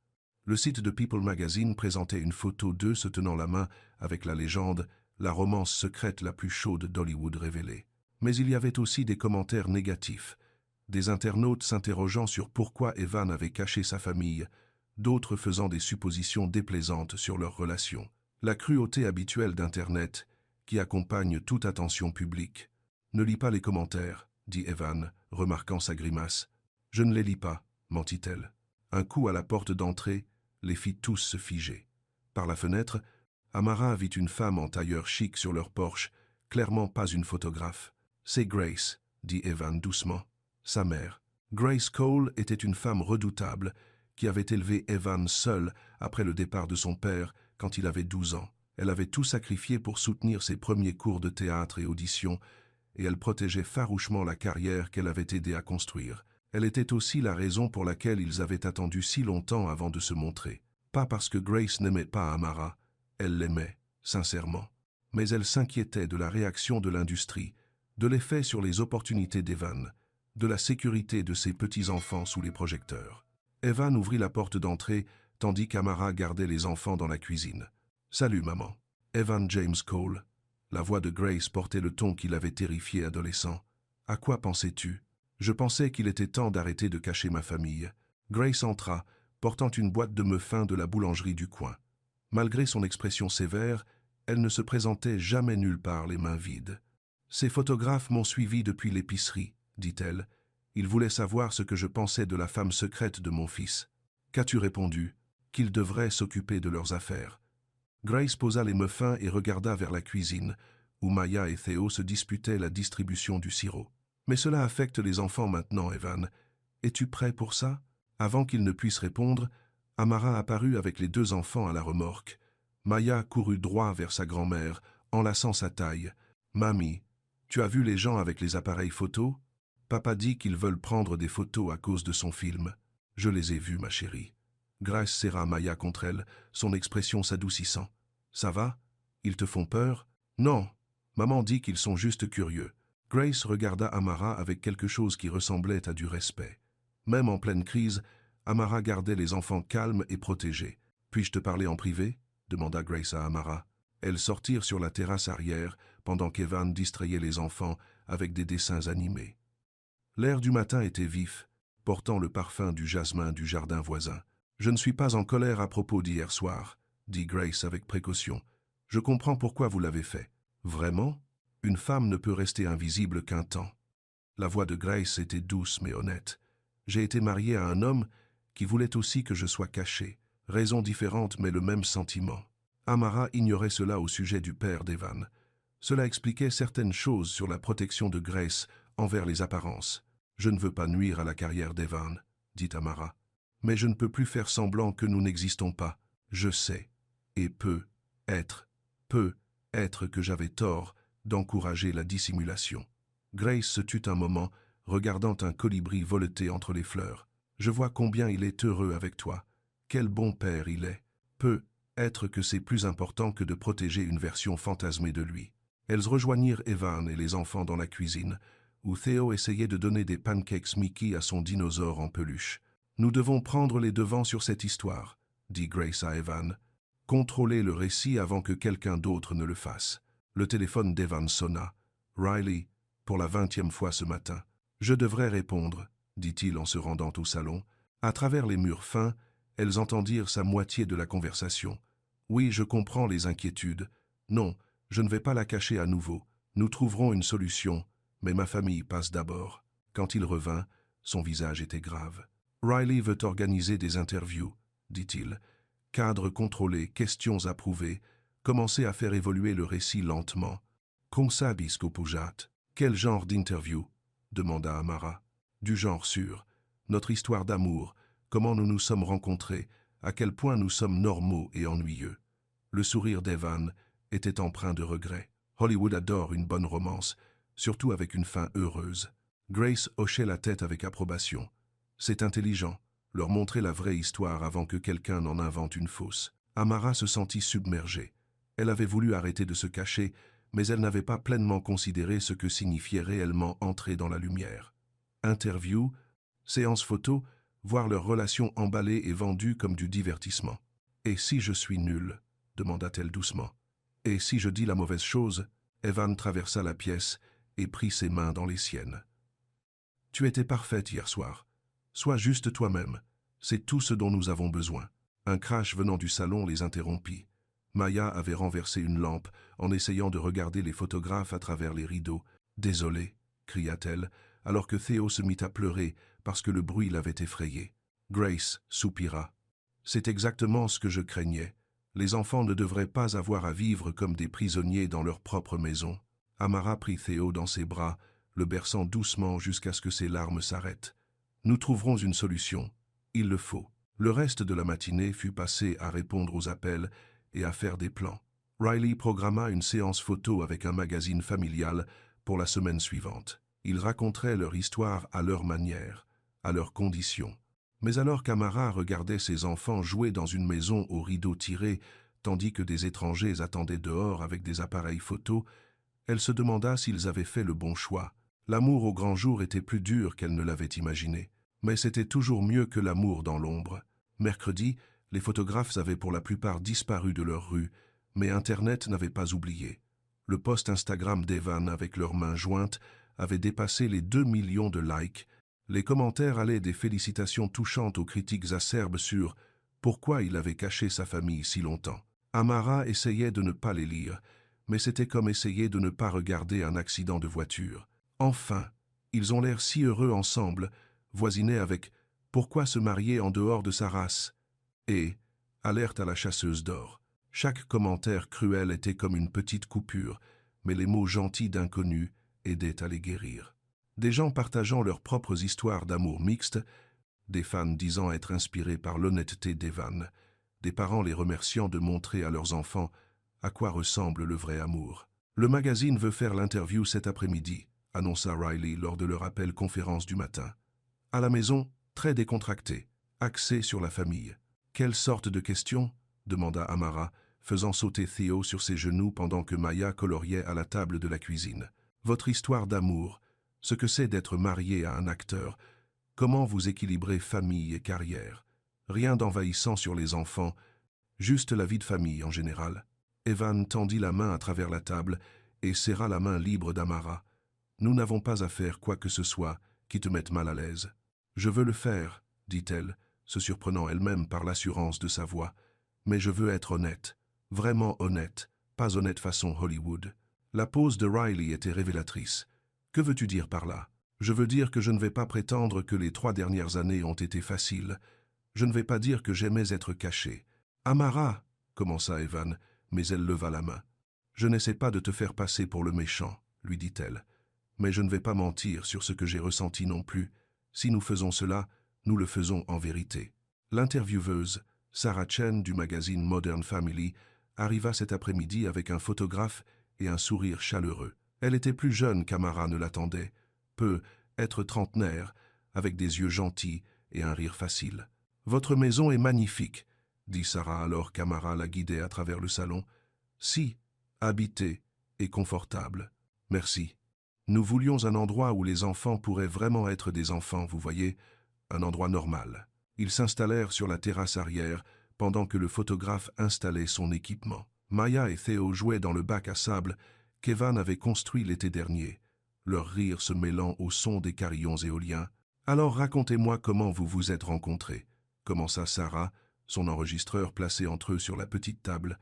Le site de People Magazine présentait une photo d'eux se tenant la main avec la légende « La romance secrète la plus chaude d'Hollywood révélée ». Mais il y avait aussi des commentaires négatifs, des internautes s'interrogeant sur pourquoi Evan avait caché sa famille, d'autres faisant des suppositions déplaisantes sur leur relation. La cruauté habituelle d'Internet, qui accompagne toute attention publique. « Ne lis pas les commentaires, » dit Evan, remarquant sa grimace. « Je ne les lis pas, » mentit-elle. Un coup à la porte d'entrée les fit tous se figer. Par la fenêtre, Amara vit une femme en tailleur chic sur leur porche, clairement pas une photographe. « C'est Grace, » dit Evan doucement. Sa mère. Grace Cole était une femme redoutable qui avait élevé Evan seul après le départ de son père quand il avait 12 ans. Elle avait tout sacrifié pour soutenir ses premiers cours de théâtre et auditions, et elle protégeait farouchement la carrière qu'elle avait aidé à construire. Elle était aussi la raison pour laquelle ils avaient attendu si longtemps avant de se montrer. Pas parce que Grace n'aimait pas Amara, elle l'aimait, sincèrement. Mais elle s'inquiétait de la réaction de l'industrie, de l'effet sur les opportunités d'Evan, de la sécurité de ses petits-enfants sous les projecteurs. Evan ouvrit la porte d'entrée, tandis qu'Amara gardait les enfants dans la cuisine. « Salut, maman. » Evan James Cole. La voix de Grace portait le ton qui l'avait terrifié adolescent. « À quoi pensais-tu ? » « Je pensais qu'il était temps d'arrêter de cacher ma famille. » Grace entra, portant une boîte de muffins de la boulangerie du coin. Malgré son expression sévère, elle ne se présentait jamais nulle part les mains vides. « Ces photographes m'ont suivi depuis l'épicerie, » dit-elle. « Ils voulaient savoir ce que je pensais de la femme secrète de mon fils. »« Qu'as-tu répondu ? » ?»« Qu'ils devraient s'occuper de leurs affaires. » Grace posa les muffins et regarda vers la cuisine, où Maya et Theo se disputaient la distribution du sirop. « Mais cela affecte les enfants maintenant, Evan. Es-tu prêt pour ça ?» Avant qu'il ne puisse répondre, Amara apparut avec les 2 enfants à la remorque. Maya courut droit vers sa grand-mère, enlaçant sa taille. « Mamie, tu as vu les gens avec les appareils photos ? Papa dit qu'ils veulent prendre des photos à cause de son film. Je les ai vus, ma chérie. » Grace serra Maya contre elle, son expression s'adoucissant. « Ça va ? Ils te font peur ? » ?»« Non. Maman dit qu'ils sont juste curieux. » Grace regarda Amara avec quelque chose qui ressemblait à du respect. Même en pleine crise, Amara gardait les enfants calmes et protégés. « Puis-je te parler en privé ?» demanda Grace à Amara. Elles sortirent sur la terrasse arrière, pendant qu'Evan distrayait les enfants avec des dessins animés. L'air du matin était vif, portant le parfum du jasmin du jardin voisin. « Je ne suis pas en colère à propos d'hier soir, » dit Grace avec précaution. « Je comprends pourquoi vous l'avez fait. »« Vraiment ? Une femme ne peut rester invisible qu'un temps. » La voix de Grace était douce mais honnête. « J'ai été mariée à un homme qui voulait aussi que je sois caché. Raisons différentes mais le même sentiment. » Amara ignorait cela au sujet du père d'Evan. Cela expliquait certaines choses sur la protection de Grace envers les apparences. « Je ne veux pas nuire à la carrière d'Evan, » dit Amara. « Mais je ne peux plus faire semblant que nous n'existons pas. Je sais, et peut être que j'avais tort d'encourager la dissimulation. » Grace se tut un moment, regardant un colibri voleter entre les fleurs. « Je vois combien il est heureux avec toi. Quel bon père il est. Peut être que c'est plus important que de protéger une version fantasmée de lui. » Elles rejoignirent Evan et les enfants dans la cuisine, où Theo essayait de donner des pancakes Mickey à son dinosaure en peluche. « Nous devons prendre les devants sur cette histoire, » dit Grace à Evan. « Contrôler le récit avant que quelqu'un d'autre ne le fasse. » Le téléphone d'Evan sonna. « Riley, pour la 20e fois ce matin. »« Je devrais répondre, » dit-il en se rendant au salon. À travers les murs fins, elles entendirent sa moitié de la conversation. « Oui, je comprends les inquiétudes. Non, je ne vais pas la cacher à nouveau. Nous trouverons une solution, mais ma famille passe d'abord. » Quand il revint, son visage était grave. « Riley veut organiser des interviews, » dit-il. « Cadre contrôlé, questions approuvées. Commencer à faire évoluer le récit lentement. »« Consabisco Pujat. »« Quel genre d'interview ?» demanda Amara. « Du genre sûr. Notre histoire d'amour, comment nous nous sommes rencontrés, à quel point nous sommes normaux et ennuyeux. » Le sourire d'Evan était empreint de regret. Hollywood adore une bonne romance, surtout avec une fin heureuse. Grace hochait la tête avec approbation. C'est intelligent, leur montrer la vraie histoire avant que quelqu'un n'en invente une fausse. Amara se sentit submergée. Elle avait voulu arrêter de se cacher, mais elle n'avait pas pleinement considéré ce que signifiait réellement entrer dans la lumière. Interview, séance photo, voir leur relation emballée et vendue comme du divertissement. « Et si je suis nulle ?» demanda-t-elle doucement. « Et si je dis la mauvaise chose ?» Evan traversa la pièce et prit ses mains dans les siennes. « Tu étais parfaite hier soir. Sois juste toi-même. C'est tout ce dont nous avons besoin. » Un crash venant du salon les interrompit. Maya avait renversé une lampe en essayant de regarder les photographes à travers les rideaux. « Désolée, » cria-t-elle, alors que Theo se mit à pleurer parce que le bruit l'avait effrayée. Grace soupira. « C'est exactement ce que je craignais. Les enfants ne devraient pas avoir à vivre comme des prisonniers dans leur propre maison. » Amara prit Theo dans ses bras, le berçant doucement jusqu'à ce que ses larmes s'arrêtent. « Nous trouverons une solution. Il le faut. » Le reste de la matinée fut passé à répondre aux appels et à faire des plans. Riley programma une séance photo avec un magazine familial pour la semaine suivante. Ils raconteraient leur histoire à leur manière, à leurs conditions. Mais alors qu'Amara regardait ses enfants jouer dans une maison aux rideaux tirés, tandis que des étrangers attendaient dehors avec des appareils photo, elle se demanda s'ils avaient fait le bon choix. L'amour au grand jour était plus dur qu'elle ne l'avait imaginé. Mais c'était toujours mieux que l'amour dans l'ombre. Mercredi, les photographes avaient pour la plupart disparu de leur rue, mais Internet n'avait pas oublié. Le post Instagram d'Evan avec leurs mains jointes avait dépassé les 2 millions de likes. Les commentaires allaient des félicitations touchantes aux critiques acerbes sur pourquoi il avait caché sa famille si longtemps. Amara essayait de ne pas les lire, mais c'était comme essayer de ne pas regarder un accident de voiture. Enfin, ils ont l'air si heureux ensemble, voisinés avec « Pourquoi se marier en dehors de sa race ?» et « Alerte à la chasseuse d'or ». Chaque commentaire cruel était comme une petite coupure, mais les mots gentils d'inconnus aidaient à les guérir. Des gens partageant leurs propres histoires d'amour mixte, des fans disant être inspirés par l'honnêteté d'Evan, des parents les remerciant de montrer à leurs enfants à quoi ressemble le vrai amour. « Le magazine veut faire l'interview cet après-midi », annonça Riley lors de leur appel conférence du matin. À la maison, très décontracté, axé sur la famille. « Quelle sorte de questions ?» demanda Amara, faisant sauter Theo sur ses genoux pendant que Maya coloriait à la table de la cuisine. « Votre histoire d'amour, ce que c'est d'être marié à un acteur, comment vous équilibrez famille et carrière. Rien d'envahissant sur les enfants, juste la vie de famille en général. » Evan tendit la main à travers la table et serra la main libre d'Amara. « Nous n'avons pas à faire quoi que ce soit qui te mette mal à l'aise. »« Je veux le faire, » dit-elle, se surprenant elle-même par l'assurance de sa voix. « Mais je veux être honnête, vraiment honnête, pas honnête façon Hollywood. » La pose de Riley était révélatrice. « Que veux-tu dire par là ? Je veux dire que je ne vais pas prétendre que les 3 dernières années ont été faciles. Je ne vais pas dire que j'aimais être caché. »« Amara !» commença Evan, mais elle leva la main. « Je n'essaie pas de te faire passer pour le méchant, » lui dit-elle. « Mais je ne vais pas mentir sur ce que j'ai ressenti non plus. Si nous faisons cela, nous le faisons en vérité. » L'intervieweuse, Sarah Chen du magazine Modern Family, arriva cet après-midi avec un photographe et un sourire chaleureux. Elle était plus jeune qu'Amara ne l'attendait, peut être trentenaire, avec des yeux gentils et un rire facile. « Votre maison est magnifique, » dit Sarah alors qu'Amara la guidait à travers le salon. « Si, habité et confortable. Merci. Nous voulions un endroit où les enfants pourraient vraiment être des enfants, vous voyez, un endroit normal. » Ils s'installèrent sur la terrasse arrière pendant que le photographe installait son équipement. Maya et Theo jouaient dans le bac à sable qu'Evan avait construit l'été dernier, leur rire se mêlant au son des carillons éoliens. « Alors racontez-moi comment vous vous êtes rencontrés, » commença Sarah, son enregistreur placé entre eux sur la petite table.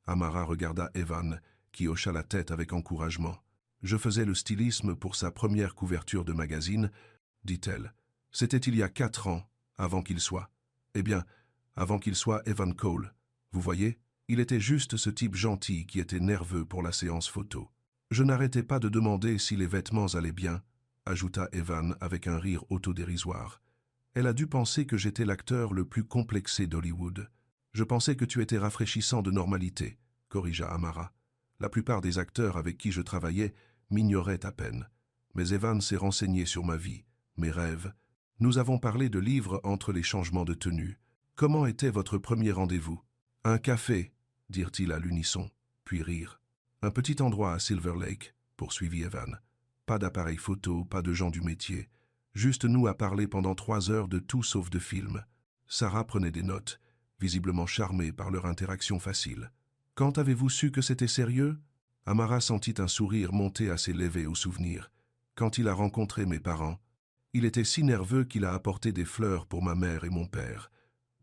Amara regarda Evan, qui hocha la tête avec encouragement. « Je faisais le stylisme pour sa première couverture de magazine, » dit-elle. « C'était il y a 4 ans, avant qu'il soit. Eh bien, avant qu'il soit Evan Cole. Vous voyez, il était juste ce type gentil qui était nerveux pour la séance photo. Je n'arrêtais pas de demander si les vêtements allaient bien, » ajouta Evan avec un rire autodérisoire. « Elle a dû penser que j'étais l'acteur le plus complexé d'Hollywood. Je pensais que tu étais rafraîchissant de normalité, » corrigea Amara. « La plupart des acteurs avec qui je travaillais m'ignoraient à peine. Mais Evan s'est renseigné sur ma vie, mes rêves. Nous avons parlé de livres entre les changements de tenue. Comment était votre premier rendez-vous ? » « Un café, » dirent-ils à l'unisson, puis rirent. « Un petit endroit à Silver Lake, » poursuivit Evan. « Pas d'appareil photo, pas de gens du métier. Juste nous à parler pendant 3 heures de tout sauf de films. » Sarah prenait des notes, visiblement charmée par leur interaction facile. « Quand avez-vous su que c'était sérieux ?» Amara sentit un sourire monter à ses lèvres au souvenir. « Quand il a rencontré mes parents. Il était si nerveux qu'il a apporté des fleurs pour ma mère et mon père.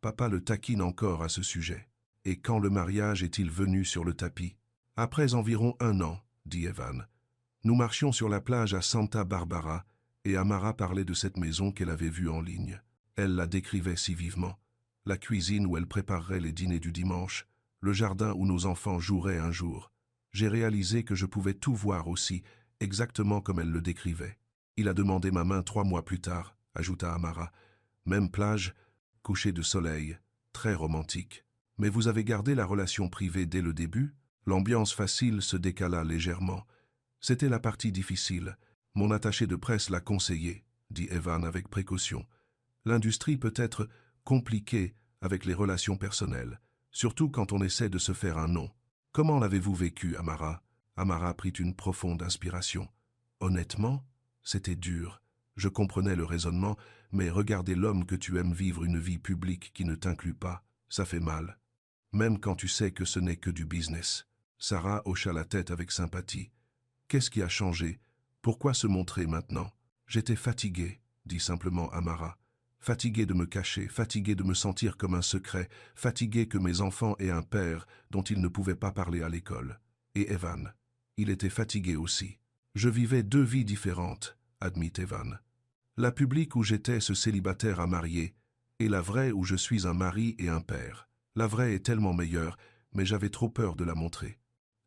Papa le taquine encore à ce sujet. Et quand le mariage est-il venu sur le tapis ? Après environ 1 an, dit Evan. Nous marchions sur la plage à Santa Barbara et Amara parlait de cette maison qu'elle avait vue en ligne. Elle la décrivait si vivement. La cuisine où elle préparerait les dîners du dimanche, le jardin où nos enfants joueraient un jour. J'ai réalisé que je pouvais tout voir aussi, exactement comme elle le décrivait. Il a demandé ma main 3 mois plus tard, ajouta Amara. Même plage, coucher de soleil, très romantique. Mais vous avez gardé la relation privée dès le début ? L'ambiance facile se décala légèrement. C'était la partie difficile. Mon attaché de presse l'a conseillé, dit Evan avec précaution. L'industrie peut être compliquée avec les relations personnelles, surtout quand on essaie de se faire un nom. Comment l'avez-vous vécu, Amara? Amara prit une profonde inspiration. Honnêtement, c'était dur. Je comprenais le raisonnement, mais regarder l'homme que tu aimes vivre une vie publique qui ne t'inclut pas, ça fait mal. Même quand tu sais que ce n'est que du business. Sarah hocha la tête avec sympathie. Qu'est-ce qui a changé? Pourquoi se montrer maintenant? J'étais fatigué, dit simplement Amara. Fatigué de me cacher, fatigué de me sentir comme un secret, fatigué que mes enfants aient un père dont ils ne pouvaient pas parler à l'école. Et Evan, il était fatigué aussi. Je vivais deux vies différentes, admit Evan. La publique où j'étais ce célibataire à marier, et la vraie où je suis un mari et un père. La vraie est tellement meilleure, mais j'avais trop peur de la montrer.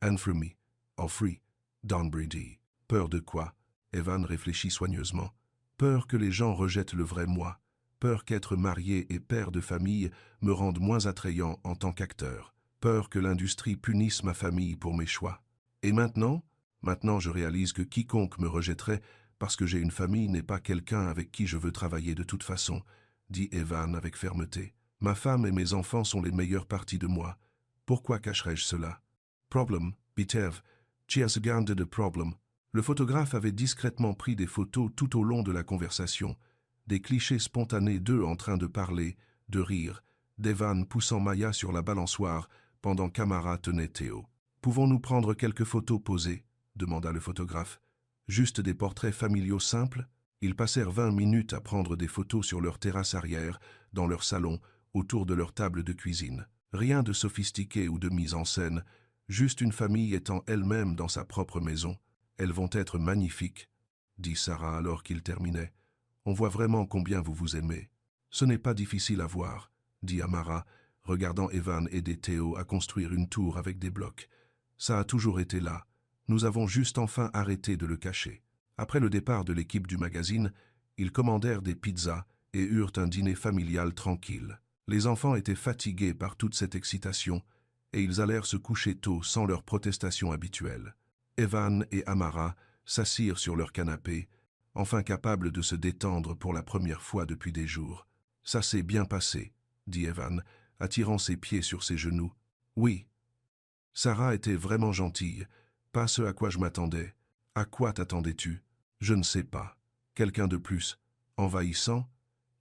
And for me, or free, Don Brady. Peur de quoi? Evan réfléchit soigneusement. Peur que les gens rejettent le vrai moi. Peur qu'être marié et père de famille me rende moins attrayant en tant qu'acteur. Peur que l'industrie punisse ma famille pour mes choix. Et maintenant? Maintenant je réalise que quiconque me rejetterait parce que j'ai une famille n'est pas quelqu'un avec qui je veux travailler de toute façon, dit Evan avec fermeté. Ma femme et mes enfants sont les meilleures parties de moi. Pourquoi cacherais-je cela? Problem, Bitev, cheers again de problem. Le photographe avait discrètement pris des photos tout au long de la conversation. Des clichés spontanés d'eux en train de parler, de rire, d'Evan poussant Maya sur la balançoire pendant qu'Amara tenait Théo. « Pouvons-nous prendre quelques photos posées ?» demanda le photographe. « Juste des portraits familiaux simples ?» Ils passèrent 20 minutes à prendre des photos sur leur terrasse arrière, dans leur salon, autour de leur table de cuisine. Rien de sophistiqué ou de mise en scène, juste une famille étant elle-même dans sa propre maison. « Elles vont être magnifiques, » dit Sarah alors qu'ils terminaient. « On voit vraiment combien vous vous aimez. »« Ce n'est pas difficile à voir, » dit Amara, regardant Evan aider Théo à construire une tour avec des blocs. « Ça a toujours été là. Nous avons juste enfin arrêté de le cacher. » Après le départ de l'équipe du magazine, ils commandèrent des pizzas et eurent un dîner familial tranquille. Les enfants étaient fatigués par toute cette excitation et ils allèrent se coucher tôt sans leurs protestations habituelles. Evan et Amara s'assirent sur leur canapé, enfin capables de se détendre pour la première fois depuis des jours. « Ça s'est bien passé, » dit Evan, attirant ses pieds sur ses genoux. « Oui. » Sarah était vraiment gentille, pas ce à quoi je m'attendais. « À quoi t'attendais-tu? » ?»« Je ne sais pas. Quelqu'un de plus. Envahissant?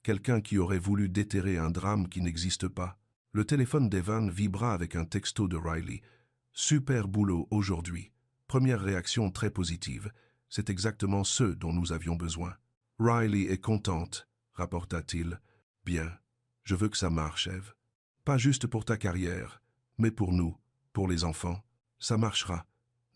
Quelqu'un qui aurait voulu déterrer un drame qui n'existe pas. » Le téléphone d'Evan vibra avec un texto de Riley. « Super boulot aujourd'hui. Première réaction très positive. C'est exactement ce dont nous avions besoin. »« Riley est contente, » rapporta-t-il. « Bien. Je veux que ça marche, Eve. Pas juste pour ta carrière, mais pour nous, pour les enfants. Ça marchera.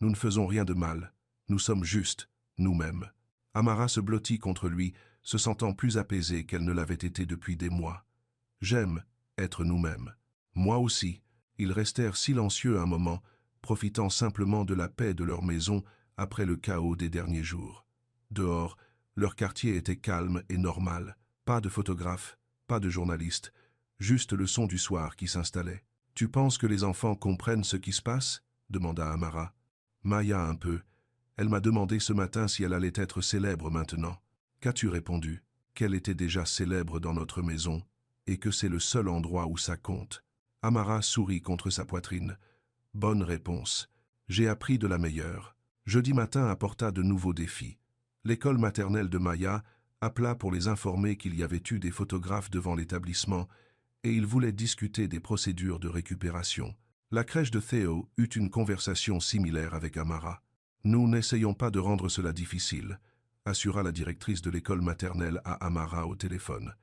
Nous ne faisons rien de mal. Nous sommes justes, nous-mêmes. » Amara se blottit contre lui, se sentant plus apaisée qu'elle ne l'avait été depuis des mois. « J'aime être nous-mêmes. » Moi aussi. Ils restèrent silencieux un moment, profitant simplement de la paix de leur maison après le chaos des derniers jours. Dehors, leur quartier était calme et normal. Pas de photographes, pas de journalistes, juste le son du soir qui s'installait. « Tu penses que les enfants comprennent ce qui se passe ?» demanda Amara. Maya un peu. Elle m'a demandé ce matin si elle allait être célèbre maintenant. Qu'as-tu répondu? Qu'elle était déjà célèbre dans notre maison et que c'est le seul endroit où ça compte. Amara sourit contre sa poitrine. Bonne réponse. J'ai appris de la meilleure. Jeudi matin apporta de nouveaux défis. L'école maternelle de Maya appela pour les informer qu'il y avait eu des photographes devant l'établissement et ils voulaient discuter des procédures de récupération. La crèche de Théo eut une conversation similaire avec Amara. Nous n'essayons pas de rendre cela difficile, assura la directrice de l'école maternelle à Amara au téléphone.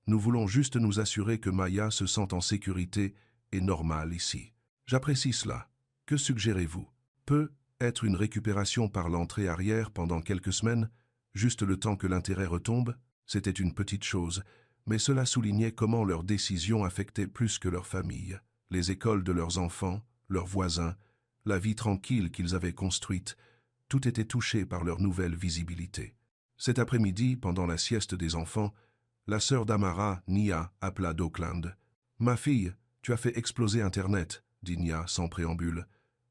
Nous voulons juste nous assurer que Maya se sent en sécurité et normale ici. J'apprécie cela. Que suggérez-vous? Peut être une récupération par l'entrée arrière pendant quelques semaines, juste le temps que l'intérêt retombe? C'était une petite chose, mais cela soulignait comment leur décision affectait plus que leur famille, les écoles de leurs enfants, leurs voisins, la vie tranquille qu'ils avaient construite. Tout était touché par leur nouvelle visibilité. Cet après-midi, pendant la sieste des enfants, la sœur d'Amara, Nia, appela d'Auckland. « Ma fille, tu as fait exploser Internet, » dit Nia sans préambule.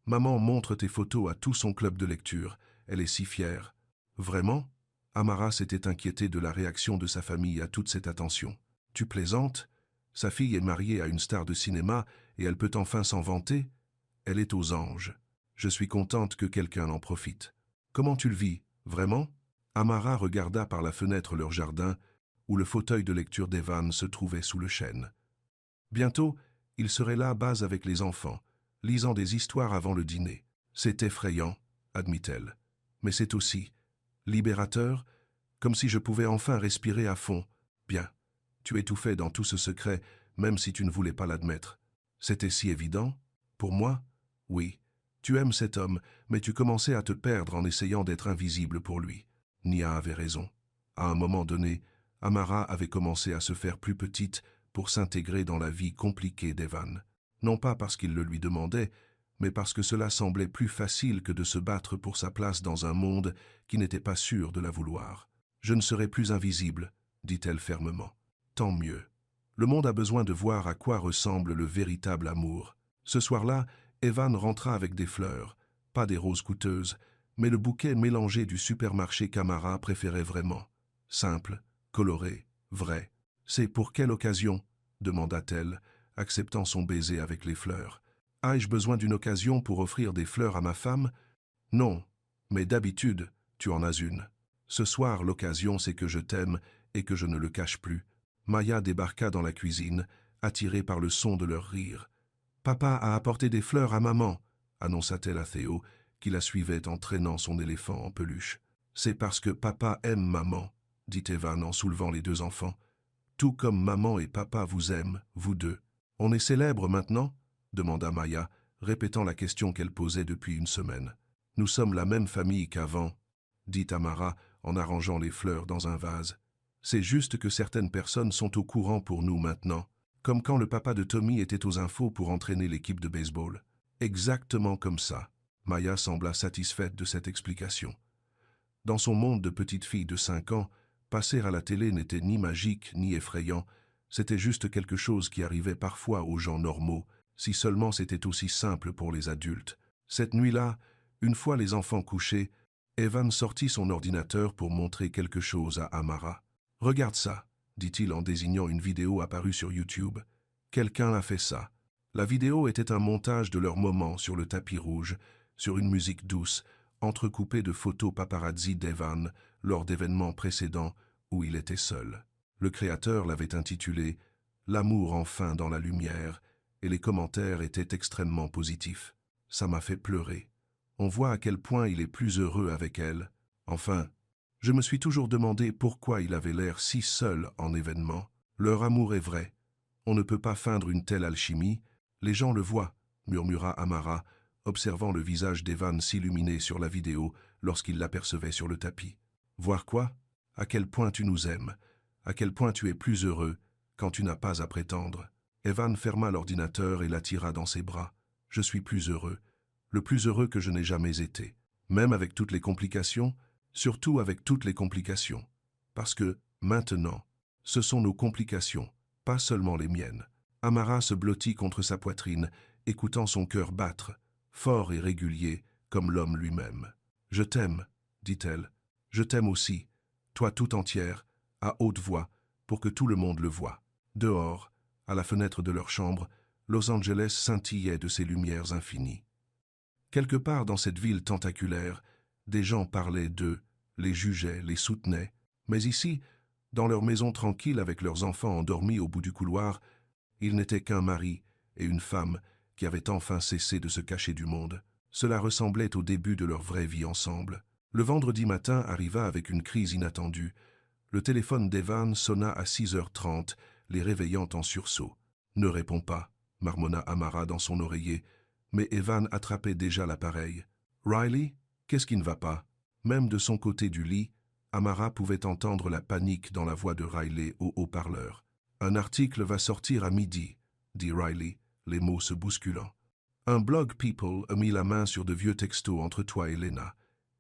Maman montre tes photos à tout son club de lecture. Elle est si fière. Vraiment? Amara s'était inquiétée de la réaction de sa famille à toute cette attention. Tu plaisantes? Sa fille est mariée à une star de cinéma et elle peut enfin s'en vanter? Elle est aux anges. Je suis contente que quelqu'un en profite. Comment tu le vis, vraiment? Amara regarda par la fenêtre leur jardin, où le fauteuil de lecture d'Evan se trouvait sous le chêne. Bientôt, il serait là bas avec les enfants, lisant des histoires avant le dîner. C'est effrayant, admit-elle. Mais c'est aussi libérateur, comme si je pouvais enfin respirer à fond. Bien, tu étouffais dans tout ce secret, même si tu ne voulais pas l'admettre. C'était si évident? Pour moi? Oui. Tu aimes cet homme, mais tu commençais à te perdre en essayant d'être invisible pour lui. Nia avait raison. À un moment donné, Amara avait commencé à se faire plus petite pour s'intégrer dans la vie compliquée d'Evan. Non pas parce qu'il le lui demandait, mais parce que cela semblait plus facile que de se battre pour sa place dans un monde qui n'était pas sûr de la vouloir. « Je ne serai plus invisible », dit-elle fermement. « Tant mieux. Le monde a besoin de voir à quoi ressemble le véritable amour. » Ce soir-là, Evan rentra avec des fleurs, pas des roses coûteuses, mais le bouquet mélangé du supermarché qu'Amara préférait vraiment. Simple, coloré, vrai. « C'est pour quelle occasion ?» demanda-t-elle, acceptant son baiser avec les fleurs. « Ai-je besoin d'une occasion pour offrir des fleurs à ma femme? Non, mais d'habitude, tu en as une. Ce soir, l'occasion, c'est que je t'aime et que je ne le cache plus. » Maya débarqua dans la cuisine, attirée par le son de leur rire. « Papa a apporté des fleurs à maman », annonça-t-elle à Théo, qui la suivait en traînant son éléphant en peluche. « C'est parce que papa aime maman », dit Evan en soulevant les deux enfants. « Tout comme maman et papa vous aiment, vous deux. »« On est célèbres maintenant ?» demanda Maya, répétant la question qu'elle posait depuis une semaine. « Nous sommes la même famille qu'avant », dit Amara en arrangeant les fleurs dans un vase. « C'est juste que certaines personnes sont au courant pour nous maintenant, comme quand le papa de Tommy était aux infos pour entraîner l'équipe de baseball. » Exactement comme ça. Maya sembla satisfaite de cette explication. Dans son monde de petite fille de 5 ans, passer à la télé n'était ni magique ni effrayant, c'était juste quelque chose qui arrivait parfois aux gens normaux, si seulement c'était aussi simple pour les adultes. Cette nuit-là, une fois les enfants couchés, Evan sortit son ordinateur pour montrer quelque chose à Amara. « Regarde ça », dit-il en désignant une vidéo apparue sur YouTube. « Quelqu'un a fait ça. » La vidéo était un montage de leur moment sur le tapis rouge, sur une musique douce, entrecoupée de photos paparazzi d'Evan lors d'événements précédents où il était seul. Le créateur l'avait intitulé « L'amour enfin dans la lumière » et les commentaires étaient extrêmement positifs. Ça m'a fait pleurer. On voit à quel point il est plus heureux avec elle. Enfin, je me suis toujours demandé pourquoi il avait l'air si seul en événement. Leur amour est vrai. On ne peut pas feindre une telle alchimie. Les gens le voient, murmura Amara, observant le visage d'Evan s'illuminer sur la vidéo lorsqu'il l'apercevait sur le tapis. Voir quoi? À quel point tu nous aimes, à quel point tu es plus heureux quand tu n'as pas à prétendre. Evan ferma l'ordinateur et l'attira dans ses bras. Je suis plus heureux, le plus heureux que je n'ai jamais été. Même avec toutes les complications, surtout avec toutes les complications. Parce que, maintenant, ce sont nos complications, pas seulement les miennes. Amara se blottit contre sa poitrine, écoutant son cœur battre, fort et régulier, comme l'homme lui-même. « Je t'aime, » dit-elle. « Je t'aime aussi, toi tout entière, à haute voix, pour que tout le monde le voie. » Dehors, à la fenêtre de leur chambre, Los Angeles scintillait de ses lumières infinies. Quelque part dans cette ville tentaculaire, des gens parlaient d'eux, les jugeaient, les soutenaient. Mais ici, dans leur maison tranquille avec leurs enfants endormis au bout du couloir, ils n'étaient qu'un mari et une femme qui avaient enfin cessé de se cacher du monde. Cela ressemblait au début de leur vraie vie ensemble. Le vendredi matin arriva avec une crise inattendue. Le téléphone d'Evan sonna à 6h30, les réveillant en sursaut. « Ne réponds pas », marmonna Amara dans son oreiller, mais Evan attrapait déjà l'appareil. « Riley, qu'est-ce qui ne va pas ?» Même de son côté du lit, Amara pouvait entendre la panique dans la voix de Riley au haut-parleur. « Un article va sortir à midi », dit Riley, les mots se bousculant. « Un blog People a mis la main sur de vieux textos entre toi et Lena.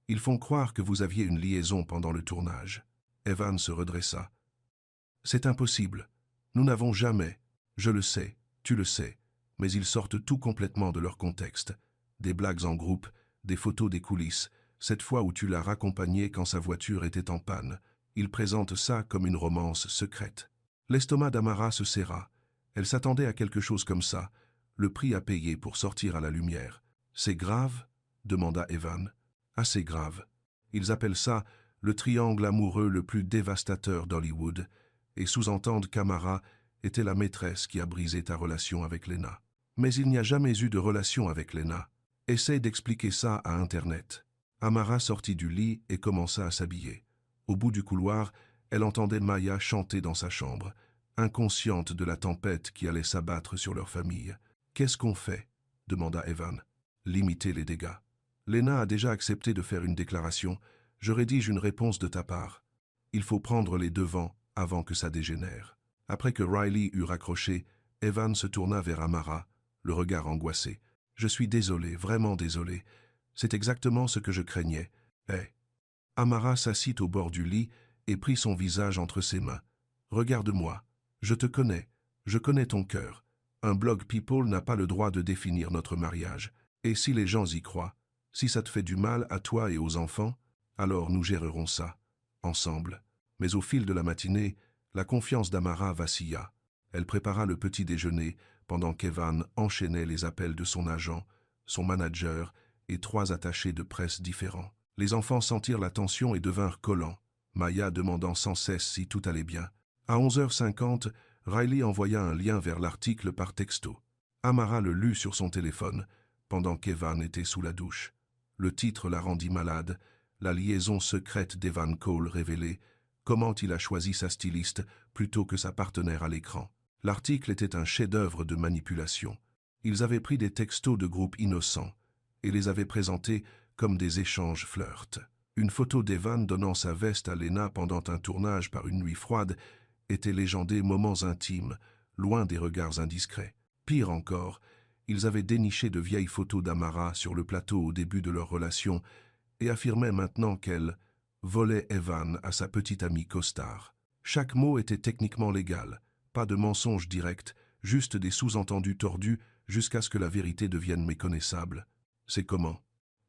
Ils font croire que vous aviez une liaison pendant le tournage. » Evan se redressa. « C'est impossible. Nous n'avons jamais. Je le sais, tu le sais. Mais ils sortent tout complètement de leur contexte. des blagues en groupe, des photos des coulisses, cette fois où tu l'as raccompagné quand sa voiture était en panne. Il présente ça comme une romance secrète. L'estomac d'Amara se serra. Elle s'attendait à quelque chose comme ça, le prix à payer pour sortir à la lumière. « C'est grave ?» demanda Evan. « Assez grave. Ils appellent ça le triangle amoureux le plus dévastateur d'Hollywood, et sous-entendent qu'Amara était la maîtresse qui a brisé ta relation avec Lena. Mais il n'y a jamais eu de relation avec Lena. Essaye d'expliquer ça à Internet. » Amara sortit du lit et commença à s'habiller. Au bout du couloir, elle entendait Maya chanter dans sa chambre, inconsciente de la tempête qui allait s'abattre sur leur famille. « Qu'est-ce qu'on fait ?» demanda Evan. « Limiter les dégâts. Lena a déjà accepté de faire une déclaration. Je rédige une réponse de ta part. Il faut prendre les devants avant que ça dégénère. » Après que Riley eut raccroché, Evan se tourna vers Amara, le regard angoissé. « Je suis désolé, vraiment désolé. C'est exactement ce que je craignais. Hé !» Amara s'assit au bord du lit et prit son visage entre ses mains. « Regarde-moi. Je te connais. Je connais ton cœur. Un blog People n'a pas le droit de définir notre mariage. Et si les gens y croient, si ça te fait du mal à toi et aux enfants, alors nous gérerons ça, ensemble. » Mais au fil de la matinée, la confiance d'Amara vacilla. Elle prépara le petit déjeuner pendant qu'Evan enchaînait les appels de son agent, son manager et 3 attachés de presse différents. Les enfants sentirent la tension et devinrent collants, Maya demandant sans cesse si tout allait bien. À 11h50, Riley envoya un lien vers l'article par texto. Amara le lut sur son téléphone, pendant qu'Evan était sous la douche. Le titre la rendit malade, la liaison secrète d'Evan Cole révélée, comment il a choisi sa styliste plutôt que sa partenaire à l'écran. L'article était un chef-d'œuvre de manipulation. Ils avaient pris des textos de groupes innocents et les avaient présentés comme des échanges flirts. Une photo d'Evan donnant sa veste à Lena pendant un tournage par une nuit froide était légendée moments intimes, loin des regards indiscrets. Pire encore, ils avaient déniché de vieilles photos d'Amara sur le plateau au début de leur relation et affirmaient maintenant qu'elle volait Evan à sa petite amie costard. Chaque mot était techniquement légal, pas de mensonge direct, juste des sous-entendus tordus jusqu'à ce que la vérité devienne méconnaissable. « C'est comment ?»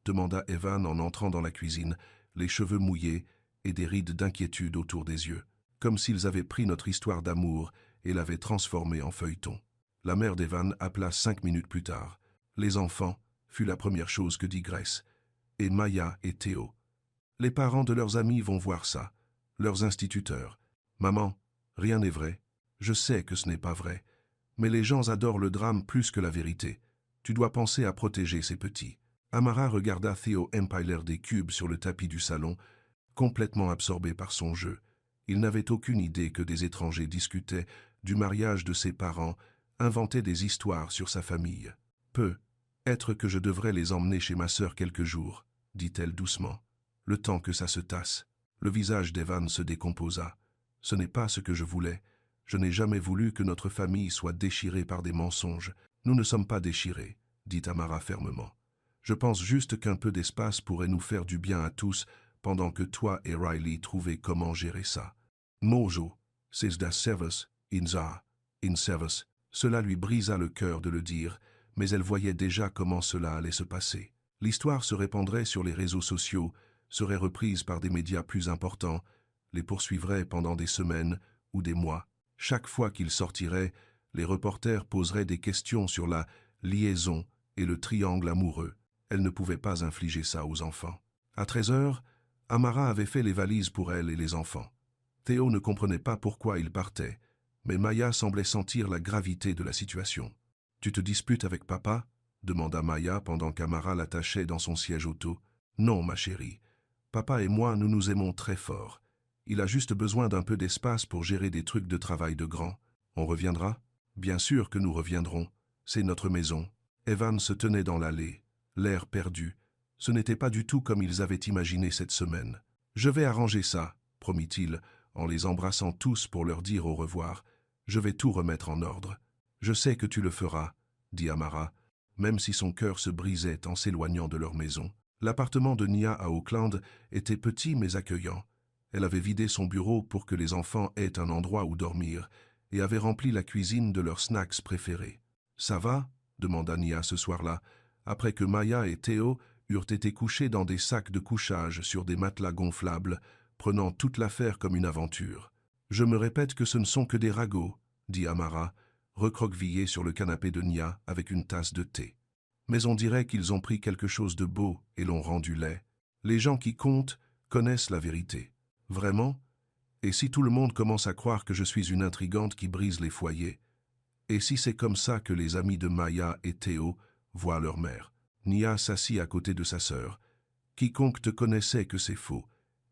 demanda Evan en entrant dans la cuisine, les cheveux mouillés et des rides d'inquiétude autour des yeux, comme s'ils avaient pris notre histoire d'amour et l'avaient transformée en feuilleton. La mère d'Evan appela 5 minutes plus tard. « Les enfants » fut la première chose que dit Grace, et Maya et Théo. Les parents de leurs amis vont voir ça, leurs instituteurs. « Maman, rien n'est vrai. Je sais que ce n'est pas vrai. Mais les gens adorent le drame plus que la vérité. Tu dois penser à protéger ces petits. » Amara regarda Théo empiler des cubes sur le tapis du salon, complètement absorbé par son jeu. Il n'avait aucune idée que des étrangers discutaient du mariage de ses parents, inventaient des histoires sur sa famille. « Peut-être que je devrais les emmener chez ma sœur quelques jours, » dit-elle doucement. « Le temps que ça se tasse. » Le visage d'Evan se décomposa. « Ce n'est pas ce que je voulais. Je n'ai jamais voulu que notre famille soit déchirée par des mensonges. Nous ne sommes pas déchirés, » dit Amara fermement. « Je pense juste qu'un peu d'espace pourrait nous faire du bien à tous pendant que toi et Riley trouvez comment gérer ça. »« Mojo, c'est das Service, in service. » Cela lui brisa le cœur de le dire, mais elle voyait déjà comment cela allait se passer. L'histoire se répandrait sur les réseaux sociaux, serait reprise par des médias plus importants, les poursuivrait pendant des semaines ou des mois. Chaque fois qu'il sortirait, les reporters poseraient des questions sur la liaison et le triangle amoureux. Elle ne pouvait pas infliger ça aux enfants. À 13h, Amara avait fait les valises pour elle et les enfants. Théo ne comprenait pas pourquoi il partait, mais Maya semblait sentir la gravité de la situation. « Tu te disputes avec papa ?» demanda Maya pendant qu'Amara l'attachait dans son siège auto. « Non, ma chérie. Papa et moi, nous nous aimons très fort. Il a juste besoin d'un peu d'espace pour gérer des trucs de travail de grand. On reviendra ? Bien sûr que nous reviendrons. C'est notre maison. » Evan se tenait dans l'allée, l'air perdu. Ce n'était pas du tout comme ils avaient imaginé cette semaine. « Je vais arranger ça, » promit-il, en les embrassant tous pour leur dire au revoir. « Je vais tout remettre en ordre. »« Je sais que tu le feras, » dit Amara, même si son cœur se brisait en s'éloignant de leur maison. L'appartement de Nia à Oakland était petit mais accueillant. Elle avait vidé son bureau pour que les enfants aient un endroit où dormir et avait rempli la cuisine de leurs snacks préférés. « Ça va ?» demanda Nia ce soir-là, après que Maya et Theo eurent été couchés dans des sacs de couchage sur des matelas gonflables, prenant toute l'affaire comme une aventure. « Je me répète que ce ne sont que des ragots, » dit Amara, recroquevillée sur le canapé de Nia avec une tasse de thé. « Mais on dirait qu'ils ont pris quelque chose de beau et l'ont rendu laid. Les gens qui comptent connaissent la vérité. Vraiment? Et si tout le monde commence à croire que je suis une intrigante qui brise les foyers? Et si c'est comme ça que les amis de Maya et Theo voient leur mère? » Nia s'assit à côté de sa sœur. « Quiconque te connaissait que c'est faux,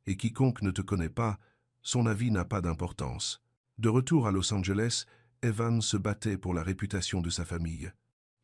et quiconque ne te connaît pas, son avis n'a pas d'importance. » De retour à Los Angeles, Evan se battait pour la réputation de sa famille.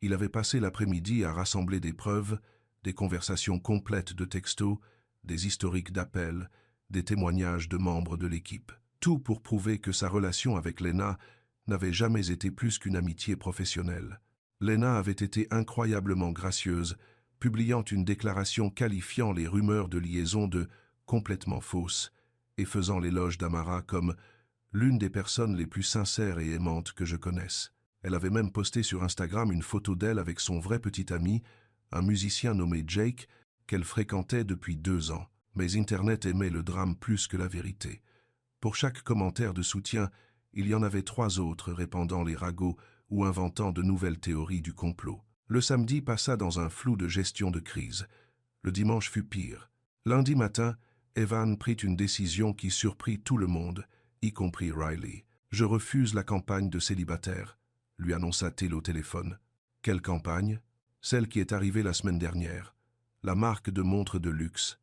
Il avait passé l'après-midi à rassembler des preuves, des conversations complètes de textos, des historiques d'appels, des témoignages de membres de l'équipe. Tout pour prouver que sa relation avec Lena n'avait jamais été plus qu'une amitié professionnelle. Lena avait été incroyablement gracieuse, publiant une déclaration qualifiant les rumeurs de liaison de « complètement fausses » et faisant l'éloge d'Amara comme « l'une des personnes les plus sincères et aimantes que je connaisse ». Elle avait même posté sur Instagram une photo d'elle avec son vrai petit ami, un musicien nommé Jake, qu'elle fréquentait depuis 2 ans. Mais Internet aimait le drame plus que la vérité. Pour chaque commentaire de soutien, il y en avait 3 autres répandant les ragots ou inventant de nouvelles théories du complot. Le samedi passa dans un flou de gestion de crise. Le dimanche fut pire. Lundi matin, Evan prit une décision qui surprit tout le monde, y compris Riley. « Je refuse la campagne de célibataire », lui annonça-t-il au téléphone. « Quelle campagne ? » ?»« Celle qui est arrivée la semaine dernière. La marque de montres de luxe.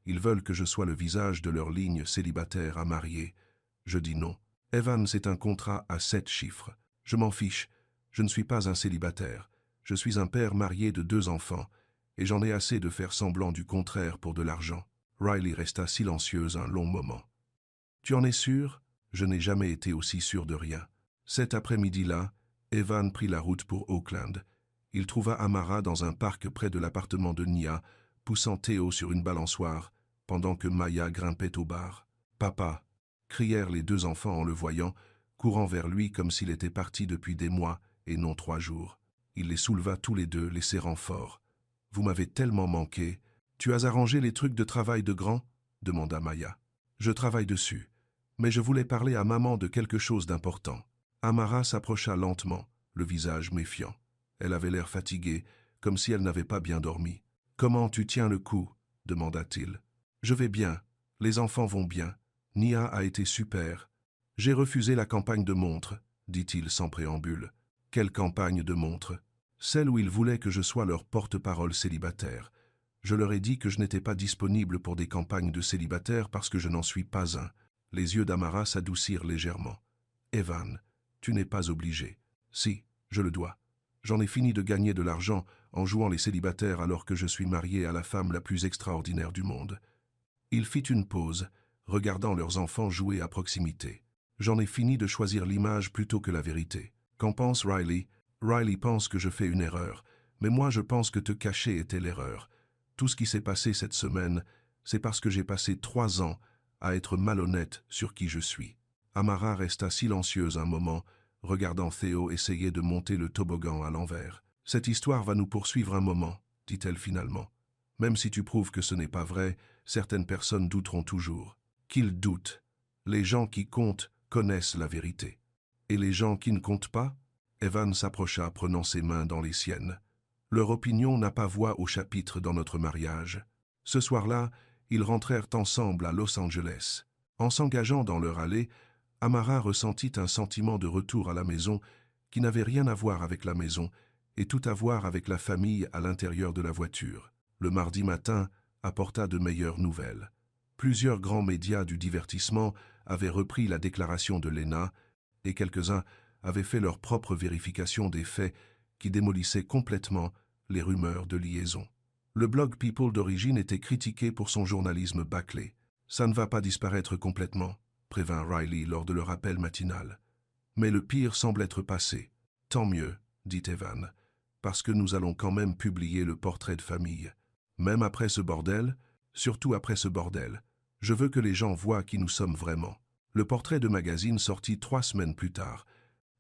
Ils veulent que je sois le visage de leur ligne célibataire à marier. Je dis non. Evan, c'est un contrat à 7 chiffres. Je m'en fiche. Je ne suis pas un célibataire. Je suis un père marié de 2 enfants, et j'en ai assez de faire semblant du contraire pour de l'argent. » Riley resta silencieuse un long moment. « Tu en es sûr ? » ?»« Je n'ai jamais été aussi sûr de rien. » Cet après-midi-là, Evan prit la route pour Oakland. Il trouva Amara dans un parc près de l'appartement de Nia, poussant Theo sur une balançoire, pendant que Maya grimpait au bar. « Papa !» crièrent les 2 enfants en le voyant, courant vers lui comme s'il était parti depuis des mois et non 3 jours. Il les souleva tous les 2, les serrant fort. « Vous m'avez tellement manqué. Tu as arrangé les trucs de travail de grand ?» demanda Maya. « Je travaille dessus, mais je voulais parler à maman de quelque chose d'important. » Amara s'approcha lentement, le visage méfiant. Elle avait l'air fatiguée, comme si elle n'avait pas bien dormi. « Comment tu tiens le coup ?» demanda-t-il. « Je vais bien. Les enfants vont bien. Nia a été super. J'ai refusé la campagne de montres, dit-il sans préambule. « Quelle campagne de montres ? » Celle où ils voulaient que je sois leur porte-parole célibataire. Je leur ai dit que je n'étais pas disponible pour des campagnes de célibataires parce que je n'en suis pas un. Les yeux d'Amara s'adoucirent légèrement. « Evan, tu n'es pas obligé. »« Si, je le dois. J'en ai fini de gagner de l'argent en jouant les célibataires alors que je suis marié à la femme la plus extraordinaire du monde. » Il fit une pause, regardant leurs enfants jouer à proximité. « J'en ai fini de choisir l'image plutôt que la vérité. Qu'en pense Riley ? Riley pense que je fais une erreur, mais moi je pense que te cacher était l'erreur. Tout ce qui s'est passé cette semaine, c'est parce que j'ai passé 3 ans à être malhonnête sur qui je suis. » Amara resta silencieuse un moment, regardant Theo essayer de monter le toboggan à l'envers. « Cette histoire va nous poursuivre un moment, » dit-elle finalement. « Même si tu prouves que ce n'est pas vrai, certaines personnes douteront toujours. » Qu'ils doutent. Les gens qui comptent connaissent la vérité. Et les gens qui ne comptent pas ? Evan s'approcha, prenant ses mains dans les siennes. « Leur opinion n'a pas voix au chapitre dans notre mariage. » Ce soir-là, ils rentrèrent ensemble à Los Angeles. En s'engageant dans leur allée, Amara ressentit un sentiment de retour à la maison qui n'avait rien à voir avec la maison et tout à voir avec la famille à l'intérieur de la voiture. Le mardi matin apporta de meilleures nouvelles. Plusieurs grands médias du divertissement avaient repris la déclaration de Lena et quelques-uns avaient fait leur propre vérification des faits qui démolissaient complètement les rumeurs de liaison. Le blog People d'origine était critiqué pour son journalisme bâclé. « Ça ne va pas disparaître complètement », prévint Riley lors de leur appel matinal. « Mais le pire semble être passé. Tant mieux, » dit Evan, « parce que nous allons quand même publier le portrait de famille. Même après ce bordel, surtout après ce bordel, je veux que les gens voient qui nous sommes vraiment. » Le portrait de magazine sortit 3 semaines plus tard.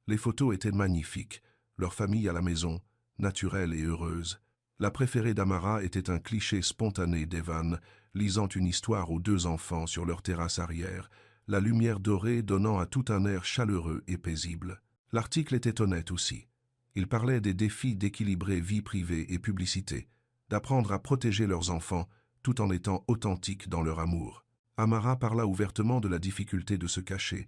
Les photos étaient magnifiques, leur famille à la maison, naturelle et heureuse. La préférée d'Amara était un cliché spontané d'Evan, lisant une histoire aux deux enfants sur leur terrasse arrière, la lumière dorée donnant à tout un air chaleureux et paisible. L'article était honnête aussi. Il parlait des défis d'équilibrer vie privée et publicité, d'apprendre à protéger leurs enfants tout en étant authentiques dans leur amour. Amara parla ouvertement de la difficulté de se cacher,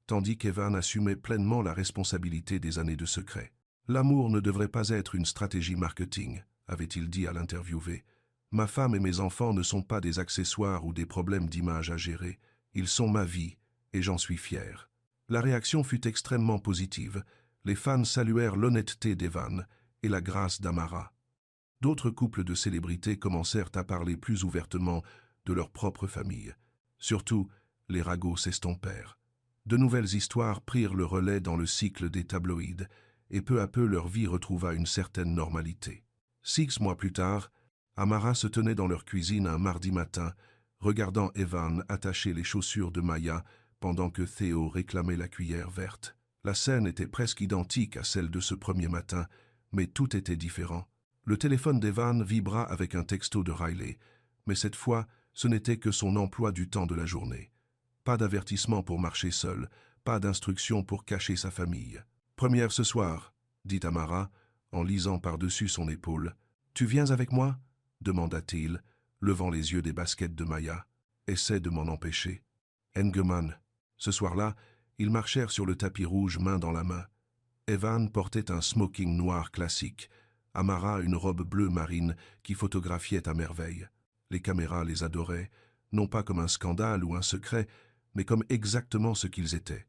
tandis qu'Evan assumait pleinement la responsabilité des années de secret. L'amour ne devrait pas être une stratégie marketing, avait-il dit à l'interviewé. Ma femme et mes enfants ne sont pas des accessoires ou des problèmes d'image à gérer. Ils sont ma vie, et j'en suis fier. La réaction fut extrêmement positive. Les fans saluèrent l'honnêteté d'Evan et la grâce d'Amara. D'autres couples de célébrités commencèrent à parler plus ouvertement de leur propre famille. Surtout, les ragots s'estompèrent. De nouvelles histoires prirent le relais dans le cycle des tabloïds, et peu à peu leur vie retrouva une certaine normalité. 6 mois plus tard, Amara se tenait dans leur cuisine un mardi matin, regardant Evan attacher les chaussures de Maya pendant que Theo réclamait la cuillère verte. La scène était presque identique à celle de ce premier matin, mais tout était différent. Le téléphone d'Evan vibra avec un texto de Riley, mais cette fois, ce n'était que son emploi du temps de la journée. Pas d'avertissement pour marcher seul, pas d'instruction pour cacher sa famille. « Première ce soir », dit Amara, en lisant par-dessus son épaule. « Tu viens avec moi ?» demanda-t-il, levant les yeux des baskets de Maya. « Essaie de m'en empêcher. » Engemann. Ce soir-là, ils marchèrent sur le tapis rouge main dans la main. Evan portait un smoking noir classique, Amara une robe bleue marine qui photographiait à merveille. Les caméras les adoraient, non pas comme un scandale ou un secret, mais comme exactement ce qu'ils étaient,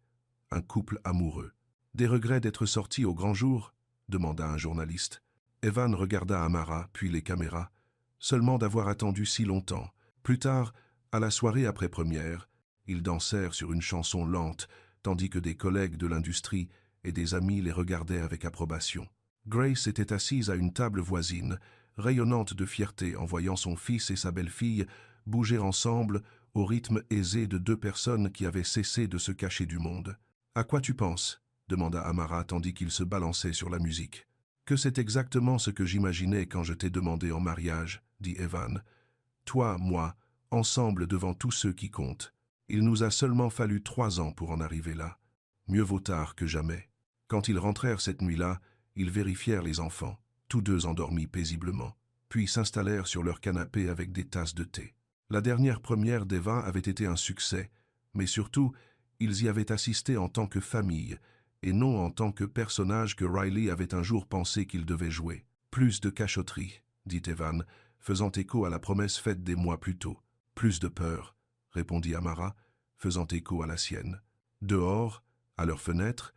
un couple amoureux. « Des regrets d'être sortis au grand jour ?» demanda un journaliste. Evan regarda Amara, puis les caméras, seulement d'avoir attendu si longtemps. Plus tard, à la soirée après-première, ils dansèrent sur une chanson lente, tandis que des collègues de l'industrie et des amis les regardaient avec approbation. Grace était assise à une table voisine, rayonnante de fierté en voyant son fils et sa belle-fille bouger ensemble au rythme aisé de deux personnes qui avaient cessé de se cacher du monde. « À quoi tu penses ?» demanda Amara tandis qu'il se balançait sur la musique. « Que c'est exactement ce que j'imaginais quand je t'ai demandé en mariage, » dit Evan. « Toi, moi, ensemble devant tous ceux qui comptent. Il nous a seulement fallu 3 ans pour en arriver là. Mieux vaut tard que jamais. » Quand ils rentrèrent cette nuit-là, ils vérifièrent les enfants, tous deux endormis paisiblement, puis s'installèrent sur leur canapé avec des tasses de thé. La dernière première d'Eva avait été un succès, mais surtout, ils y avaient assisté en tant que famille, et non en tant que personnage que Riley avait un jour pensé qu'il devait jouer. « Plus de cachotterie, » dit Evan, faisant écho à la promesse faite des mois plus tôt. « Plus de peur, » répondit Amara, faisant écho à la sienne. Dehors, à leur fenêtre,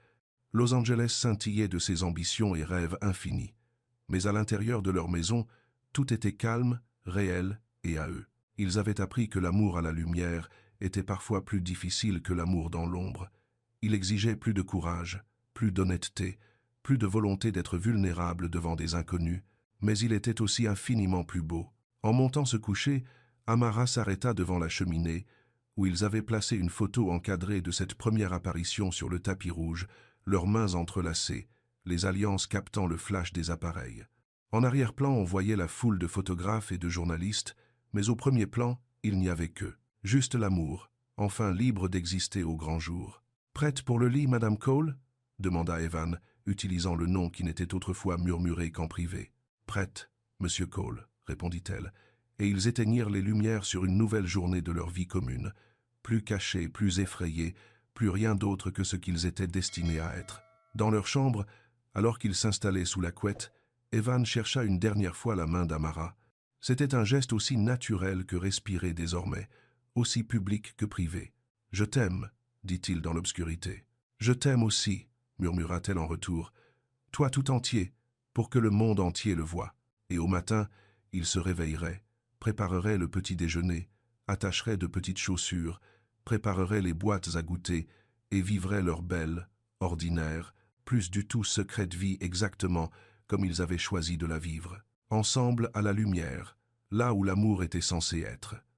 Los Angeles scintillait de ses ambitions et rêves infinis. Mais à l'intérieur de leur maison, tout était calme, réel et à eux. Ils avaient appris que l'amour à la lumière était parfois plus difficile que l'amour dans l'ombre. Il exigeait plus de courage, plus d'honnêteté, plus de volonté d'être vulnérable devant des inconnus, mais il était aussi infiniment plus beau. En montant se coucher, Amara s'arrêta devant la cheminée, où ils avaient placé une photo encadrée de cette première apparition sur le tapis rouge, leurs mains entrelacées, les alliances captant le flash des appareils. En arrière-plan, on voyait la foule de photographes et de journalistes, mais au premier plan, il n'y avait qu'eux. Juste l'amour, enfin libre d'exister au grand jour. « Prête pour le lit, Madame Cole ?» demanda Evan, utilisant le nom qui n'était autrefois murmuré qu'en privé. « Prête, Monsieur Cole, » répondit-elle, et ils éteignirent les lumières sur une nouvelle journée de leur vie commune, plus cachés, plus effrayés, plus rien d'autre que ce qu'ils étaient destinés à être. Dans leur chambre, alors qu'ils s'installaient sous la couette, Evan chercha une dernière fois la main d'Amara. C'était un geste aussi naturel que respiré désormais, aussi public que privé. « Je t'aime, » dit-il dans l'obscurité. « Je t'aime aussi, » murmura-t-elle en retour. « Toi tout entier, pour que le monde entier le voie. » Et au matin, ils se réveilleraient, prépareraient le petit déjeuner, attacheraient de petites chaussures, prépareraient les boîtes à goûter et vivraient leur belle, ordinaire, plus du tout secrète vie exactement comme ils avaient choisi de la vivre. Ensemble à la lumière, là où l'amour était censé être.